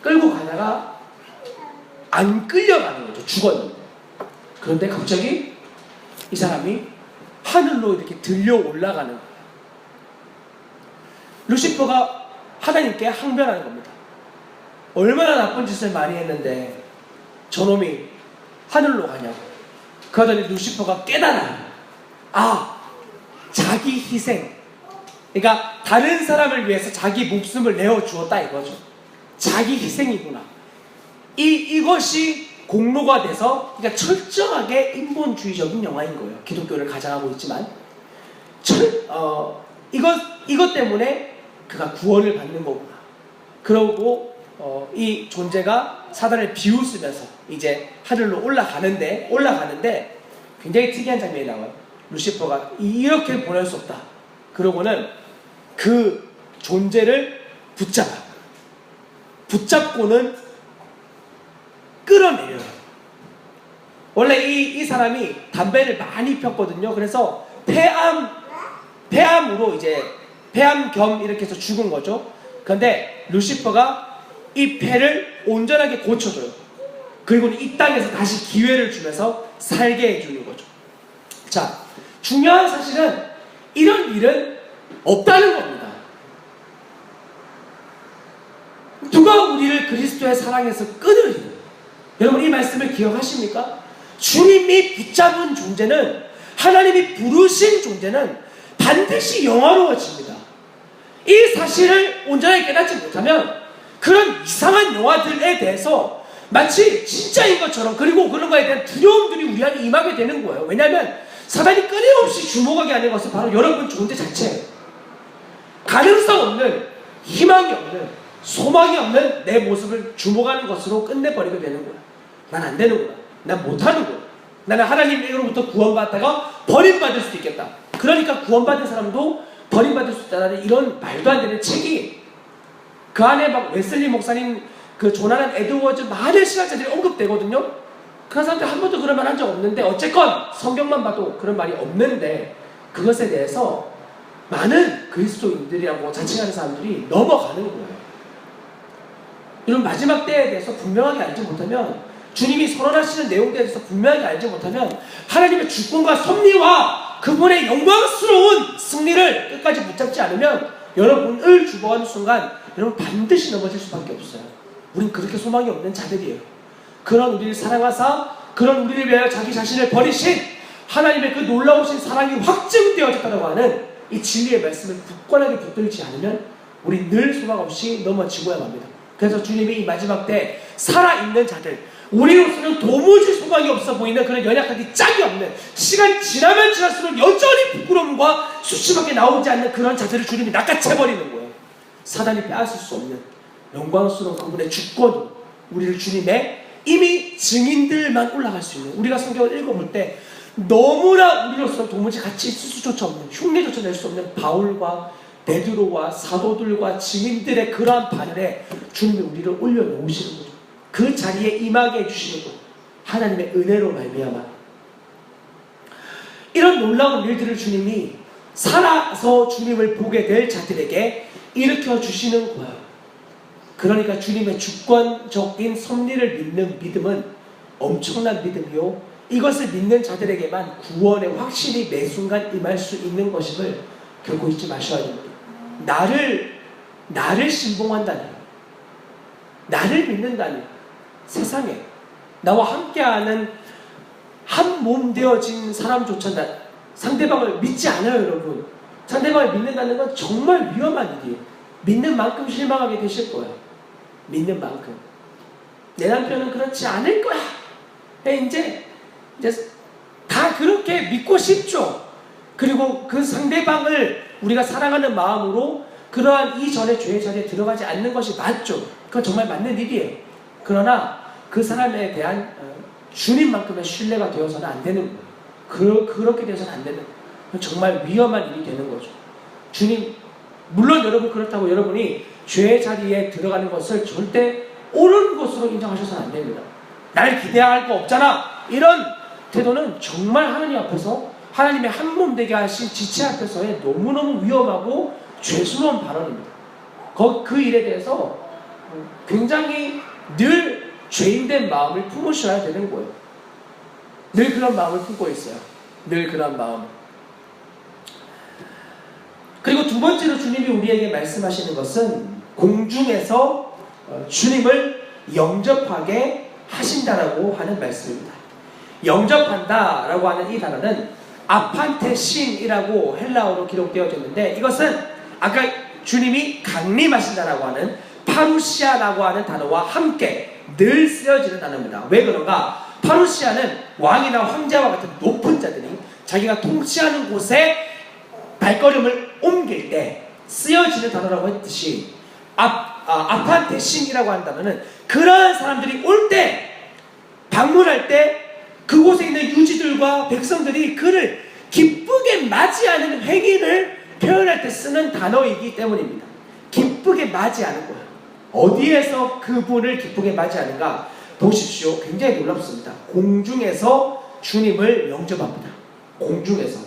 끌고 가다가 안 끌려가는 거죠. 죽었는데. 그런데 갑자기 이 사람이 하늘로 이렇게 들려 올라가는 거예요. 루시퍼가 하나님께 항변하는 겁니다. 얼마나 나쁜 짓을 많이 했는데 저놈이 하늘로 가냐고. 그러더니 루시퍼가 깨달아요. 아, 자기 희생. 그러니까 다른 사람을 위해서 자기 목숨을 내어주었다 이거죠. 자기 희생이구나. 이것이 공로가 돼서, 그러니까 철저하게 인본주의적인 영화인 거예요. 기독교를 가장하고 있지만 이것 때문에 그가 구원을 받는 거구나. 그러고 이 존재가 사단을 비웃으면서 이제 하늘로 올라가는데 굉장히 특이한 장면이 나와요. 루시퍼가 이렇게 보낼 수 없다. 그러고는 그 존재를 붙잡고는 끌어내려요. 원래 이 사람이 담배를 많이 폈거든요. 그래서 폐암으로 이제 폐암 겸 이렇게 해서 죽은 거죠. 그런데 루시퍼가 이 폐를 온전하게 고쳐줘요. 그리고 이 땅에서 다시 기회를 주면서 살게 해주는 거죠. 자, 중요한 사실은 이런 일은 없다는 겁니다. 누가 우리를 그리스도의 사랑에서 끊으리요? 여러분 이 말씀을 기억하십니까? 주님이 붙잡은 존재는, 하나님이 부르신 존재는 반드시 영화로워집니다. 이 사실을 온전하게 깨닫지 못하면 그런 이상한 영화들에 대해서 마치 진짜인 것처럼, 그리고 그런 거에 대한 두려움들이 우리 안에 임하게 되는 거예요. 왜냐하면 사단이 끊임없이 주목하게 하는 것은 바로 여러분 존재 자체예요. 가능성 없는, 희망이 없는, 소망이 없는 내 모습을 주목하는 것으로 끝내버리게 되는 거야. 난 안 되는구나. 난 못하는구나. 나는 하나님으로부터 구원받다가 버림받을 수도 있겠다. 그러니까 구원받은 사람도 버림받을 수 있다는 이런 말도 안 되는 책이, 그 안에 막 웨슬리 목사님, 그 조나단 에드워즈 많은 신학자들이 언급되거든요. 그런 사람들 한 번도 그런 말 한 적 없는데, 어쨌건 성경만 봐도 그런 말이 없는데 그것에 대해서 많은 그리스도인들이라고 자칭하는 사람들이 넘어가는 거예요. 이런 마지막 때에 대해서 분명하게 알지 못하면, 주님이 선언하시는 내용에 대해서 분명하게 알지 못하면 하나님의 주권과 섭리와 그분의 영광스러운 승리를 끝까지 붙잡지 않으면 여러분을 주목하는 순간 여러분 반드시 넘어질 수밖에 없어요. 우린 그렇게 소망이 없는 자들이에요. 그런 우리를 사랑하사 그런 우리를 위하여 자기 자신을 버리신 하나님의 그 놀라우신 사랑이 확증되어졌다고 하는 이 진리의 말씀을 굳건하게 붙들지 않으면 우리 늘 소망 없이 넘어지고야 합니다. 그래서 주님이 이 마지막 때 살아있는 자들, 우리로서는 도무지 소망이 없어 보이는 그런 연약하기 짝이 없는, 시간 지나면 지날수록 여전히 부끄러움과 수치밖에 나오지 않는 그런 자들을 주님이 낚아채버리는 거예요. 사단이 빼앗을 수 없는 영광스러운 그분의 주권으로 우리를 주님의 이미 증인들만 올라갈 수 있는, 우리가 성경을 읽어볼 때 너무나 우리로서 도무지 같이 있을 수조차 없는, 흉내조차 낼 수 없는 바울과 베드로와 사도들과 증인들의 그러한 반열에 주님이 우리를 올려놓으시는 거죠. 그 자리에 임하게 해주시는 것, 하나님의 은혜로 말미암아 이런 놀라운 일들을 주님이 살아서 주님을 보게 될 자들에게 일으켜 주시는 거예요. 그러니까 주님의 주권적인 섭리를 믿는 믿음은 엄청난 믿음이요, 이것을 믿는 자들에게만 구원의 확신이 매 순간 임할 수 있는 것임을 결코 잊지 마셔야 됩니다. 나를 신봉한다니, 나를 믿는다니, 세상에 나와 함께하는 한 몸 되어진 사람조차 상대방을 믿지 않아요. 여러분, 상대방을 믿는다는 건 정말 위험한 일이에요. 믿는 만큼 실망하게 되실 거예요. 믿는 만큼. 내 남편은 그렇지 않을 거야. 이제 다 그렇게 믿고 싶죠. 그리고 그 상대방을 우리가 사랑하는 마음으로 그러한 이전의 죄의 자리에 들어가지 않는 것이 맞죠. 그건 정말 맞는 일이에요. 그러나 그 사람에 대한 주님만큼의 신뢰가 되어서는 안 되는 거예요. 그렇게 되어서는 안 되는 거예요. 정말 위험한 일이 되는 거죠. 주님, 물론 여러분 그렇다고 여러분이 죄의 자리에 들어가는 것을 절대 옳은 것으로 인정하셔서는 안 됩니다. 날 기대할 거 없잖아, 이런 태도는 정말 하나님 앞에서, 하나님의 한 몸 되게 하신 지체 앞에서의 너무너무 위험하고 죄스러운 발언입니다. 그 일에 대해서 굉장히 늘 죄인된 마음을 품으셔야 되는 거예요. 늘 그런 마음을 품고 있어요. 늘 그런 마음. 그리고 두 번째로 주님이 우리에게 말씀하시는 것은 공중에서 주님을 영접하게 하신다라고 하는 말씀입니다. 영접한다라고 하는 이 단어는 아판테신이라고 헬라어로 기록되어졌는데, 이것은 아까 주님이 강림하신다라고 하는 파루시아라고 하는 단어와 함께 늘 쓰여지는 단어입니다. 왜 그런가? 파루시아는 왕이나 황제와 같은 높은 자들이 자기가 통치하는 곳에 발걸음을 옮길 때 쓰여지는 단어라고 했듯이, 아판테신이라고 하는 단어는 그러한 사람들이 올 때, 방문할 때 그곳에 있는 유지들과 백성들이 그를 기쁘게 맞이하는 행위를 표현할 때 쓰는 단어이기 때문입니다. 기쁘게 맞이하는 거예요. 어디에서 그분을 기쁘게 맞이하는가? 보십시오. 굉장히 놀랍습니다. 공중에서 주님을 영접합니다. 공중에서.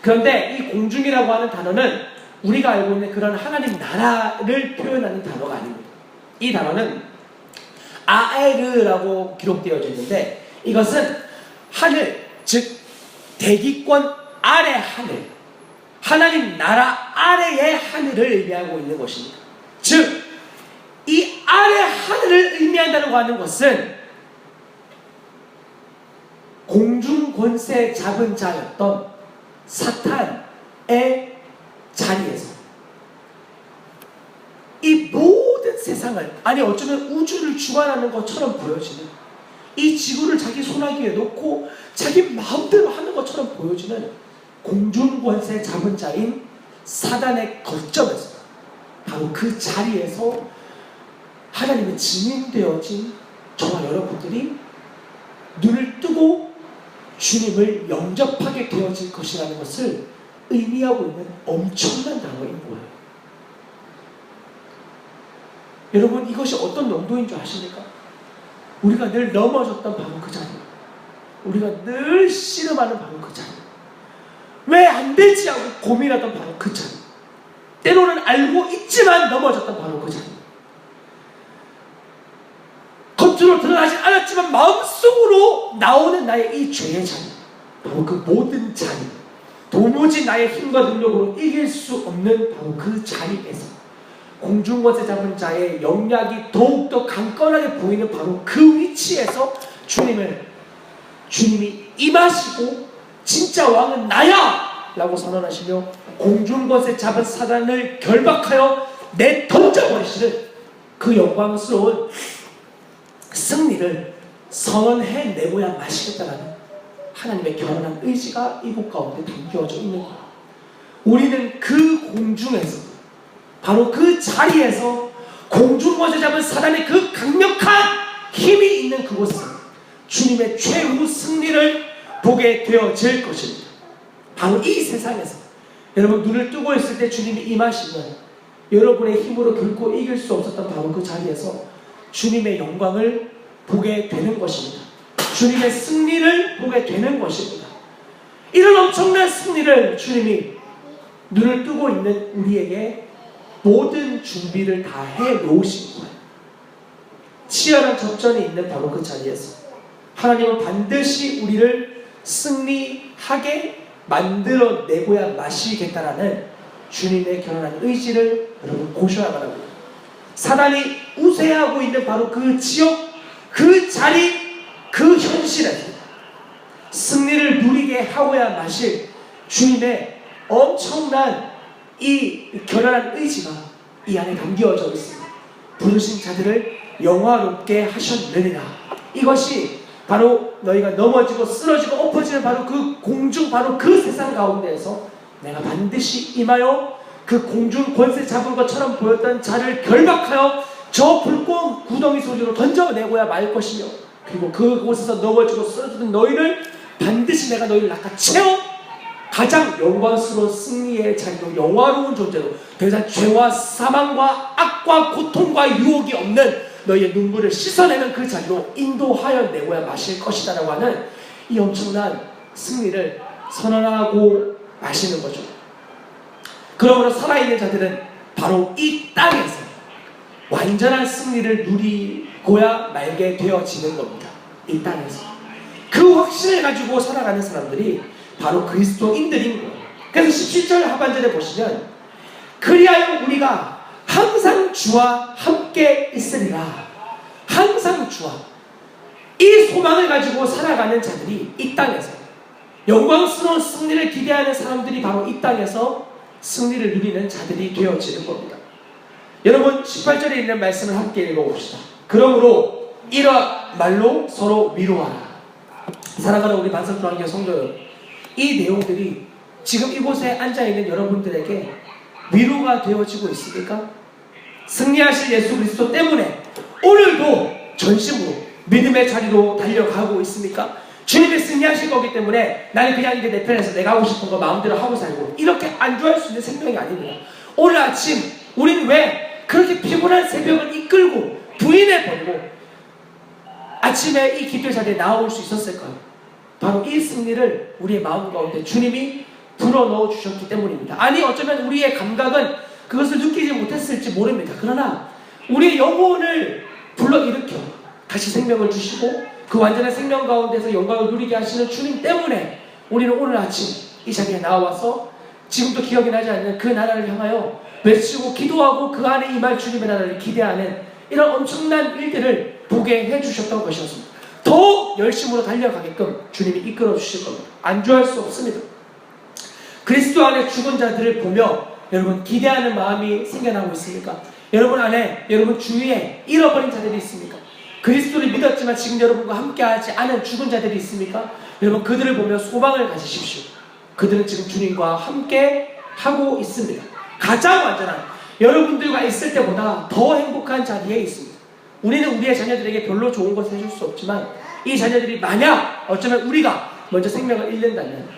그런데 이 공중이라고 하는 단어는 우리가 알고 있는 그런 하나님 나라를 표현하는 단어가 아닙니다. 이 단어는 아에르라고 기록되어져 있는데, 이것은 하늘, 즉 대기권 아래 하늘, 하나님 나라 아래의 하늘을 의미하고 있는 것입니다. 즉 이 아래 하늘을 의미한다고 하는 것은 공중 권세 잡은 자였던 사탄의 자리에서 이 모든 세상을, 아니 어쩌면 우주를 주관하는 것처럼 보여지는, 이 지구를 자기 손아귀에 놓고 자기 마음대로 하는 것처럼 보여지는 공중 권세 잡은 자인 사단의 거점에서, 바로 그 자리에서 하나님의 증인되어진 저와 여러분들이 눈을 뜨고 주님을 영접하게 되어질 것이라는 것을 의미하고 있는 엄청난 단어인 거예요. 여러분, 이것이 어떤 농도인 줄 아십니까? 우리가 늘 넘어졌던 바로 그 자리, 우리가 늘 씨름하는 바로 그 자리, 왜 안 되지 하고 고민하던 바로 그 자리, 때로는 알고 있지만 넘어졌던 바로 그 자리, 겉으로 드러나지 않았지만 마음속으로 나오는 나의 이 죄의 자리, 바로 그 모든 자리, 도무지 나의 힘과 능력으로 이길 수 없는 바로 그 자리에서 공중권세 잡은 자의 영향이 더욱더 강건하게 보이는 바로 그 위치에서 주님이 임하시고 진짜 왕은 나야! 라고 선언하시며 공중권세 잡은 사단을 결박하여 내던져버리시는 그 영광스러운 승리를 선언해내고야 마시겠다라는 하나님의 결연한 의지가 이곳 가운데 담겨져 있는 거예요. 우리는 그 공중에서, 바로 그 자리에서 공중권세 잡은 사단의 그 강력한 힘이 있는 그곳에서 주님의 최후 승리를 보게 되어질 것입니다. 바로 이 세상에서 여러분 눈을 뜨고 있을 때 주님이 임하시면 여러분의 힘으로 결코 이길 수 없었던 바로 그 자리에서 주님의 영광을 보게 되는 것입니다. 주님의 승리를 보게 되는 것입니다. 이런 엄청난 승리를 주님이 눈을 뜨고 있는 우리에게 모든 준비를 다 해놓으신 거예요. 치열한 접전이 있는 바로 그 자리에서 하나님은 반드시 우리를 승리하게 만들어내고야 마시겠다라는 주님의 결연한 의지를 여러분 보셔야만 합니다. 사단이 우세하고 있는 바로 그 지역, 그 자리, 그 현실에서 승리를 누리게 하고야 마실 주님의 엄청난 이 결연한 의지가 이 안에 담겨져 있습니다. 부르신 자들을 영화롭게 하셨느니라. 이것이 바로 너희가 넘어지고 쓰러지고 엎어지는 바로 그 공중, 바로 그 세상 가운데에서 내가 반드시 임하여 그 공중 권세 잡은 것처럼 보였던 자를 결박하여 저 불꽃 구덩이 소리로 던져내고야 말 것이며, 그리고 그곳에서 넘어지고 쓰러지는 너희를 반드시 내가 너희를 낚아채워 가장 영광스러운 승리의 자리로, 영화로운 존재로, 더 이상 죄와 사망과 악과 고통과 유혹이 없는 너희의 눈물을 씻어내는 그 자리로 인도하여 내고야 마실 것이다라고 하는 이 엄청난 승리를 선언하고 마시는 거죠. 그러므로 살아있는 자들은 바로 이 땅에서 완전한 승리를 고야 말게 되어지는 겁니다. 이 땅에서. 그 확신을 가지고 살아가는 사람들이 바로 그리스도인들인 거예요. 그래서 17절 하반절에 보시면 그리하여 우리가 항상 주와 함께 있으리라. 항상 주와. 이 소망을 가지고 살아가는 자들이 이 땅에서 영광스러운 승리를 기대하는 사람들이 바로 이 땅에서 승리를 누리는 자들이 되어지는 겁니다. 여러분 18절에 있는 말씀을 함께 읽어봅시다. 그러므로 이러한 말로 서로 위로하라. 사랑하는 우리 반석교환교 성도 여러분, 이 내용들이 지금 이곳에 앉아있는 여러분들에게 위로가 되어지고 있습니까? 승리하실 예수 그리스도 때문에 오늘도 전심으로 믿음의 자리로 달려가고 있습니까? 주님이 승리하실 거기 때문에 나는 그냥 이제 내 편에서 내가 하고 싶은 거 마음대로 하고 살고 이렇게 안주할 수 있는 생명이 아닙니다. 오늘 아침 우리는 왜 그렇게 피곤한 새벽을 이끌고 부인해버리고 아침에 이 기도 자리에 나올 수 있었을까요? 바로 이 승리를 우리의 마음 가운데 주님이 불어넣어 주셨기 때문입니다. 아니 어쩌면 우리의 감각은 그것을 느끼지 못했을지 모릅니다. 그러나 우리의 영혼을 불러일으켜 다시 생명을 주시고 그 완전한 생명 가운데서 영광을 누리게 하시는 주님 때문에 우리는 오늘 아침 이 자리에 나와서 지금도 기억이 나지 않는 그 나라를 향하여 외치고 기도하고 그 안에 임할 주님의 나라를 기대하는 이런 엄청난 일들을 보게 해주셨던 것이었습니다. 더 열심으로 달려가게끔 주님이 이끌어 주실 겁니다. 안주할 수 없습니다. 그리스도 안에 죽은 자들을 보며 여러분 기대하는 마음이 생겨나고 있습니까? 여러분 안에 여러분 주위에 잃어버린 자들이 있습니까? 그리스도를 믿었지만 지금 여러분과 함께하지 않은 죽은 자들이 있습니까? 여러분 그들을 보며 소망을 가지십시오. 그들은 지금 주님과 함께 하고 있습니다. 가장 완전한 여러분들과 있을 때보다 더 행복한 자리에 있습니다. 우리는 우리의 자녀들에게 별로 좋은 것을 해줄 수 없지만 이 자녀들이 만약 어쩌면 우리가 먼저 생명을 잃는다면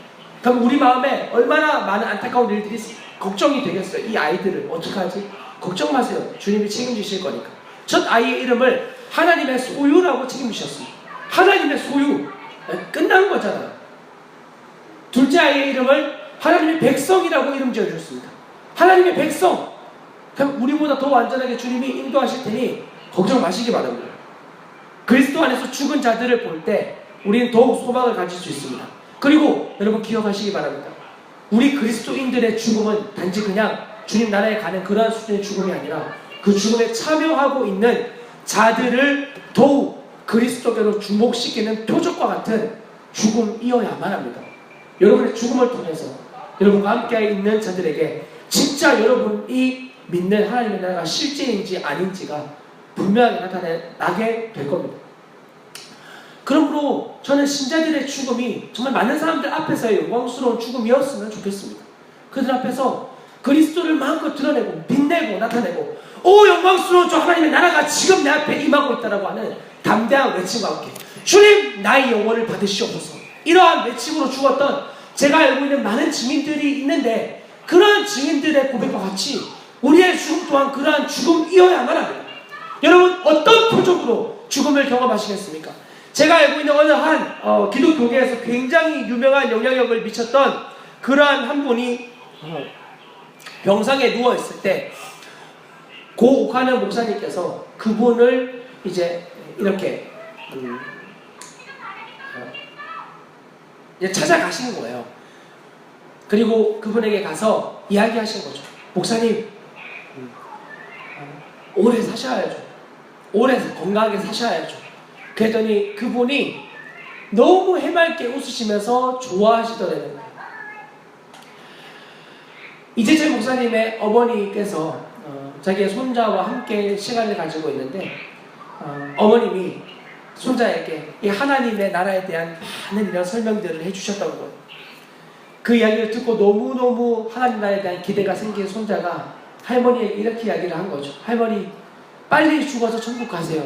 그럼 우리 마음에 얼마나 많은 안타까운 일들이 걱정이 되겠어요. 이 아이들을 어떡하지? 걱정 마세요. 주님이 책임지실 거니까. 첫 아이의 이름을 하나님의 소유라고 책임지셨습니다. 하나님의 소유. 끝난 거잖아요. 둘째 아이의 이름을 하나님의 백성이라고 이름 지어주셨습니다. 하나님의 백성. 그럼 우리보다 더 완전하게 주님이 인도하실 테니 걱정 마시기 바랍니다. 그리스도 안에서 죽은 자들을 볼 때 우리는 더욱 소망을 가질 수 있습니다. 그리고 여러분 기억하시기 바랍니다. 우리 그리스도인들의 죽음은 단지 그냥 주님 나라에 가는 그러한 수준의 죽음이 아니라 그 죽음에 참여하고 있는 자들을 더욱 그리스도께로 주목시키는 표적과 같은 죽음이어야만 합니다. 여러분의 죽음을 통해서 여러분과 함께 있는 자들에게 진짜 여러분이 믿는 하나님의 나라가 실제인지 아닌지가 분명하게 나타나게 될 겁니다. 그러므로 저는 신자들의 죽음이 정말 많은 사람들 앞에서의 영광스러운 죽음이었으면 좋겠습니다. 그들 앞에서 그리스도를 마음껏 드러내고 빛내고 나타내고 오 영광스러운 저 하나님의 나라가 지금 내 앞에 임하고 있다라고 하는 담대한 외침과 함께 주님 나의 영혼을 받으시옵소서 이러한 외침으로 죽었던 제가 알고 있는 많은 증인들이 있는데 그러한 증인들의 고백과 같이 우리의 죽음 또한 그러한 죽음이어야만 합니다. 여러분 어떤 표적으로 죽음을 경험하시겠습니까? 제가 알고 있는 어느 한 기독교계에서 굉장히 유명한 영향력을 미쳤던 그러한 한 분이 병상에 누워있을 때 고 옥하는 목사님께서 그분을 이제 이렇게 이제 찾아가신 거예요. 그리고 그분에게 가서 이야기하신 거죠. 목사님 오래 사셔야죠. 오래 건강하게 사셔야죠. 그랬더니 그분이 너무 해맑게 웃으시면서 좋아하시더라는 거예요. 이재철 목사님의 어머니께서 자기의 손자와 함께 시간을 가지고 있는데 어머님이 손자에게 이 하나님의 나라에 대한 많은 이런 설명들을 해주셨던 거예요. 그 이야기를 듣고 너무너무 하나님 나라에 대한 기대가 생긴 손자가 할머니에게 이렇게 이야기를 한 거죠. 할머니 빨리 죽어서 천국 가세요.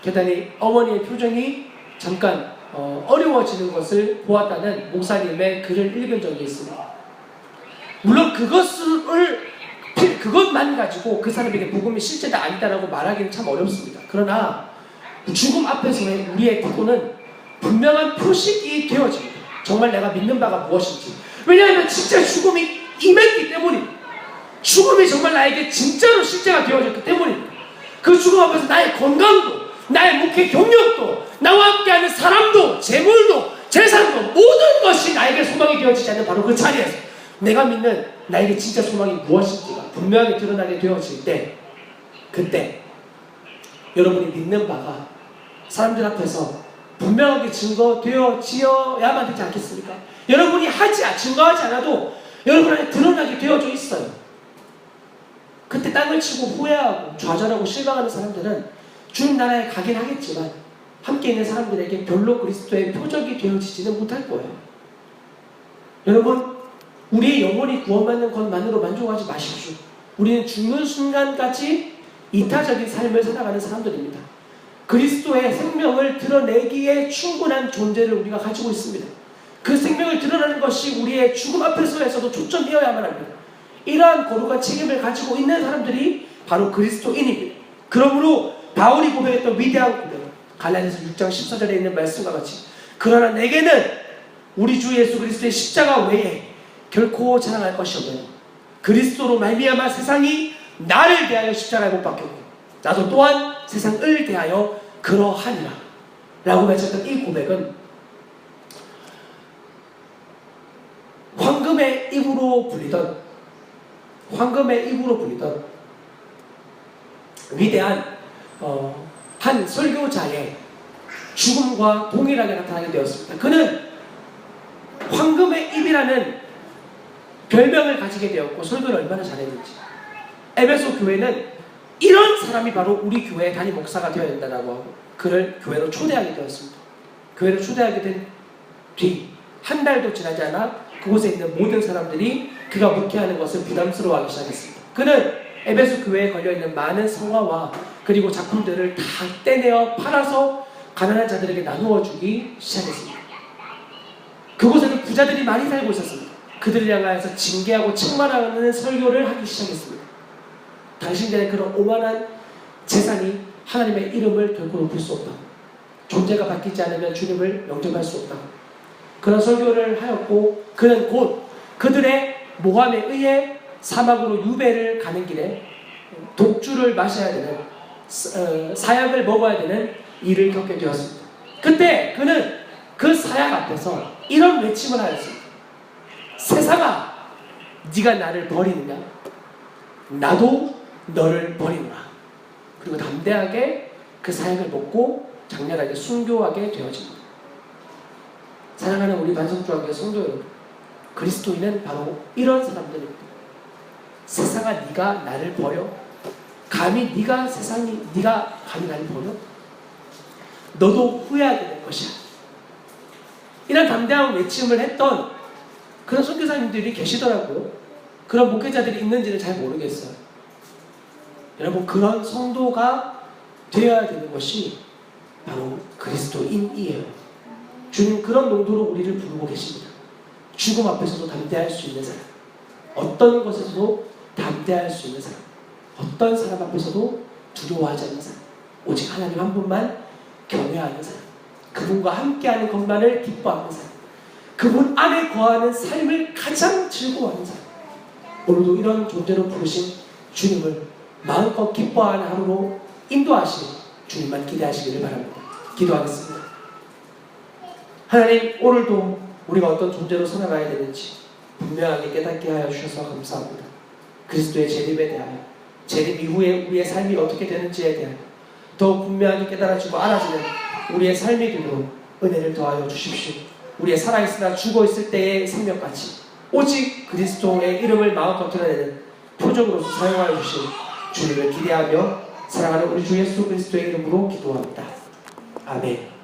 그랬더니 어머니의 표정이 잠깐 어려워지는 것을 보았다는 목사님의 글을 읽은 적이 있습니다. 물론 그것만 가지고 그 사람에게 복음이 실제다 아니다라고 말하기는 참 어렵습니다. 그러나 죽음 앞에서의 우리의 태도는 분명한 표식이 되어집니다. 정말 내가 믿는 바가 무엇인지. 왜냐하면 진짜 죽음이 임했기 때문입니다. 죽음이 정말 나에게 진짜로 실제가 되어졌기 때문입니다. 그 죽음 앞에서 나의 건강도, 나의 목회 경력도, 나와 함께하는 사람도, 재물도, 재산도, 모든 것이 나에게 소망이 되어지지 않는 바로 그 자리에서 내가 믿는 나에게 진짜 소망이 무엇인지가 분명하게 드러나게 되어질 때, 그때 여러분이 믿는 바가 사람들 앞에서 분명하게 증거되어지어야만 되지 않겠습니까? 여러분이 증거하지 않아도 여러분 안에 드러나게 되어져 있어요. 그때 땅을 치고 후회하고 좌절하고 실망하는 사람들은 주님 나라에 가긴 하겠지만 함께 있는 사람들에게 별로 그리스도의 표적이 되어지지는 못할 거예요. 여러분, 우리의 영혼이 구원받는 것만으로 만족하지 마십시오. 우리는 죽는 순간까지 이타적인 삶을 살아가는 사람들입니다. 그리스도의 생명을 드러내기에 충분한 존재를 우리가 가지고 있습니다. 그 생명을 드러내는 것이 우리의 죽음 앞에서에서도 초점이어야만 합니다. 이러한 거룩한 책임을 가지고 있는 사람들이 바로 그리스도인입니다. 그러므로 바울이 고백했던 위대한 고백, 갈라디아서 6장 14절에 있는 말씀과 같이, 그러나 내게는 우리 주 예수 그리스도의 십자가 외에 결코 자랑할 것이 없는 그리스도로 말미암아 세상이 나를 대하여 십자가에 못 박혔고 나도 또한 세상을 대하여 그러하니라 라고 맺었던 이 고백은 황금의 입으로 불리던 위대한 한 설교자의 죽음과 동일하게 나타나게 되었습니다. 그는 황금의 입이라는 별명을 가지게 되었고 설교를 얼마나 잘했는지, 에베소 교회는 이런 사람이 바로 우리 교회의 담임 목사가 되어야 된다고 하고 그를 교회로 초대하게 되었습니다. 교회로 초대하게 된 뒤 한 달도 지나지 않아 그곳에 있는 모든 사람들이 그가 목회하는 것을 부담스러워하기 시작했습니다. 그는 에베소 교회에 걸려있는 많은 성화와 그리고 작품들을 다 떼내어 팔아서 가난한 자들에게 나누어 주기 시작했습니다. 그곳에는 부자들이 많이 살고 있었습니다. 그들을 향하여서 징계하고 책망하는 설교를 하기 시작했습니다. 당신들의 그런 오만한 재산이 하나님의 이름을 결코 높일 수 없다. 존재가 바뀌지 않으면 주님을 영접할 수 없다. 그런 설교를 하였고 그는 곧 그들의 모함에 의해 사막으로 유배를 가는 길에 독주를 마셔야 되는 사약을 먹어야 되는 일을 겪게 되었습니다. 그때 그는 그 사약 앞에서 이런 외침을 하였습니다. 세상아, 네가 나를 버리느냐? 나도 너를 버리노라. 그리고 담대하게 그 사약을 먹고 장렬하게 순교하게 되어집니다. 사랑하는 우리 반성주한교 성도 여러분, 그리스도인은 바로 이런 사람들입니다. 세상아, 네가 나를 버려? 감히 네가 감히 나를 버려? 너도 후회하게 될 것이야. 이런 담대한 외침을 했던 그런 선교사님들이 계시더라고요. 그런 목회자들이 있는지는 잘 모르겠어요. 여러분, 그런 성도가 되어야 되는 것이 바로 그리스도인이에요. 주님 그런 농도로 우리를 부르고 계십니다. 죽음 앞에서도 담대할 수 있는 사람, 어떤 것에서도 담대할 수 있는 사람, 어떤 사람 앞에서도 두려워하지 않는 사람, 오직 하나님 한 분만 경외하는 사람, 그분과 함께하는 것만을 기뻐하는 사람, 그분 안에 거하는 삶을 가장 즐거워하는 사람, 오늘도 이런 존재로 부르신 주님을 마음껏 기뻐하는 하루로 인도하시는 주님만 기대하시기를 바랍니다. 기도하겠습니다. 하나님, 오늘도 우리가 어떤 존재로 살아가야 되는지 분명하게 깨닫게 하여 주셔서 감사합니다. 그리스도의 재림에 대하여, 재림 이후에 우리의 삶이 어떻게 되는지에 대하여 더욱 분명하게 깨달아지고 알아지는 우리의 삶이 되도록 은혜를 더하여 주십시오. 우리의 살아있으나 죽어있을 때의 생명까지 오직 그리스도의 이름을 마음껏 드러내는 표적으로서 사용하여 주신 주님을 기대하며 사랑하는 우리 주 예수 그리스도의 이름으로 기도합니다. 아멘.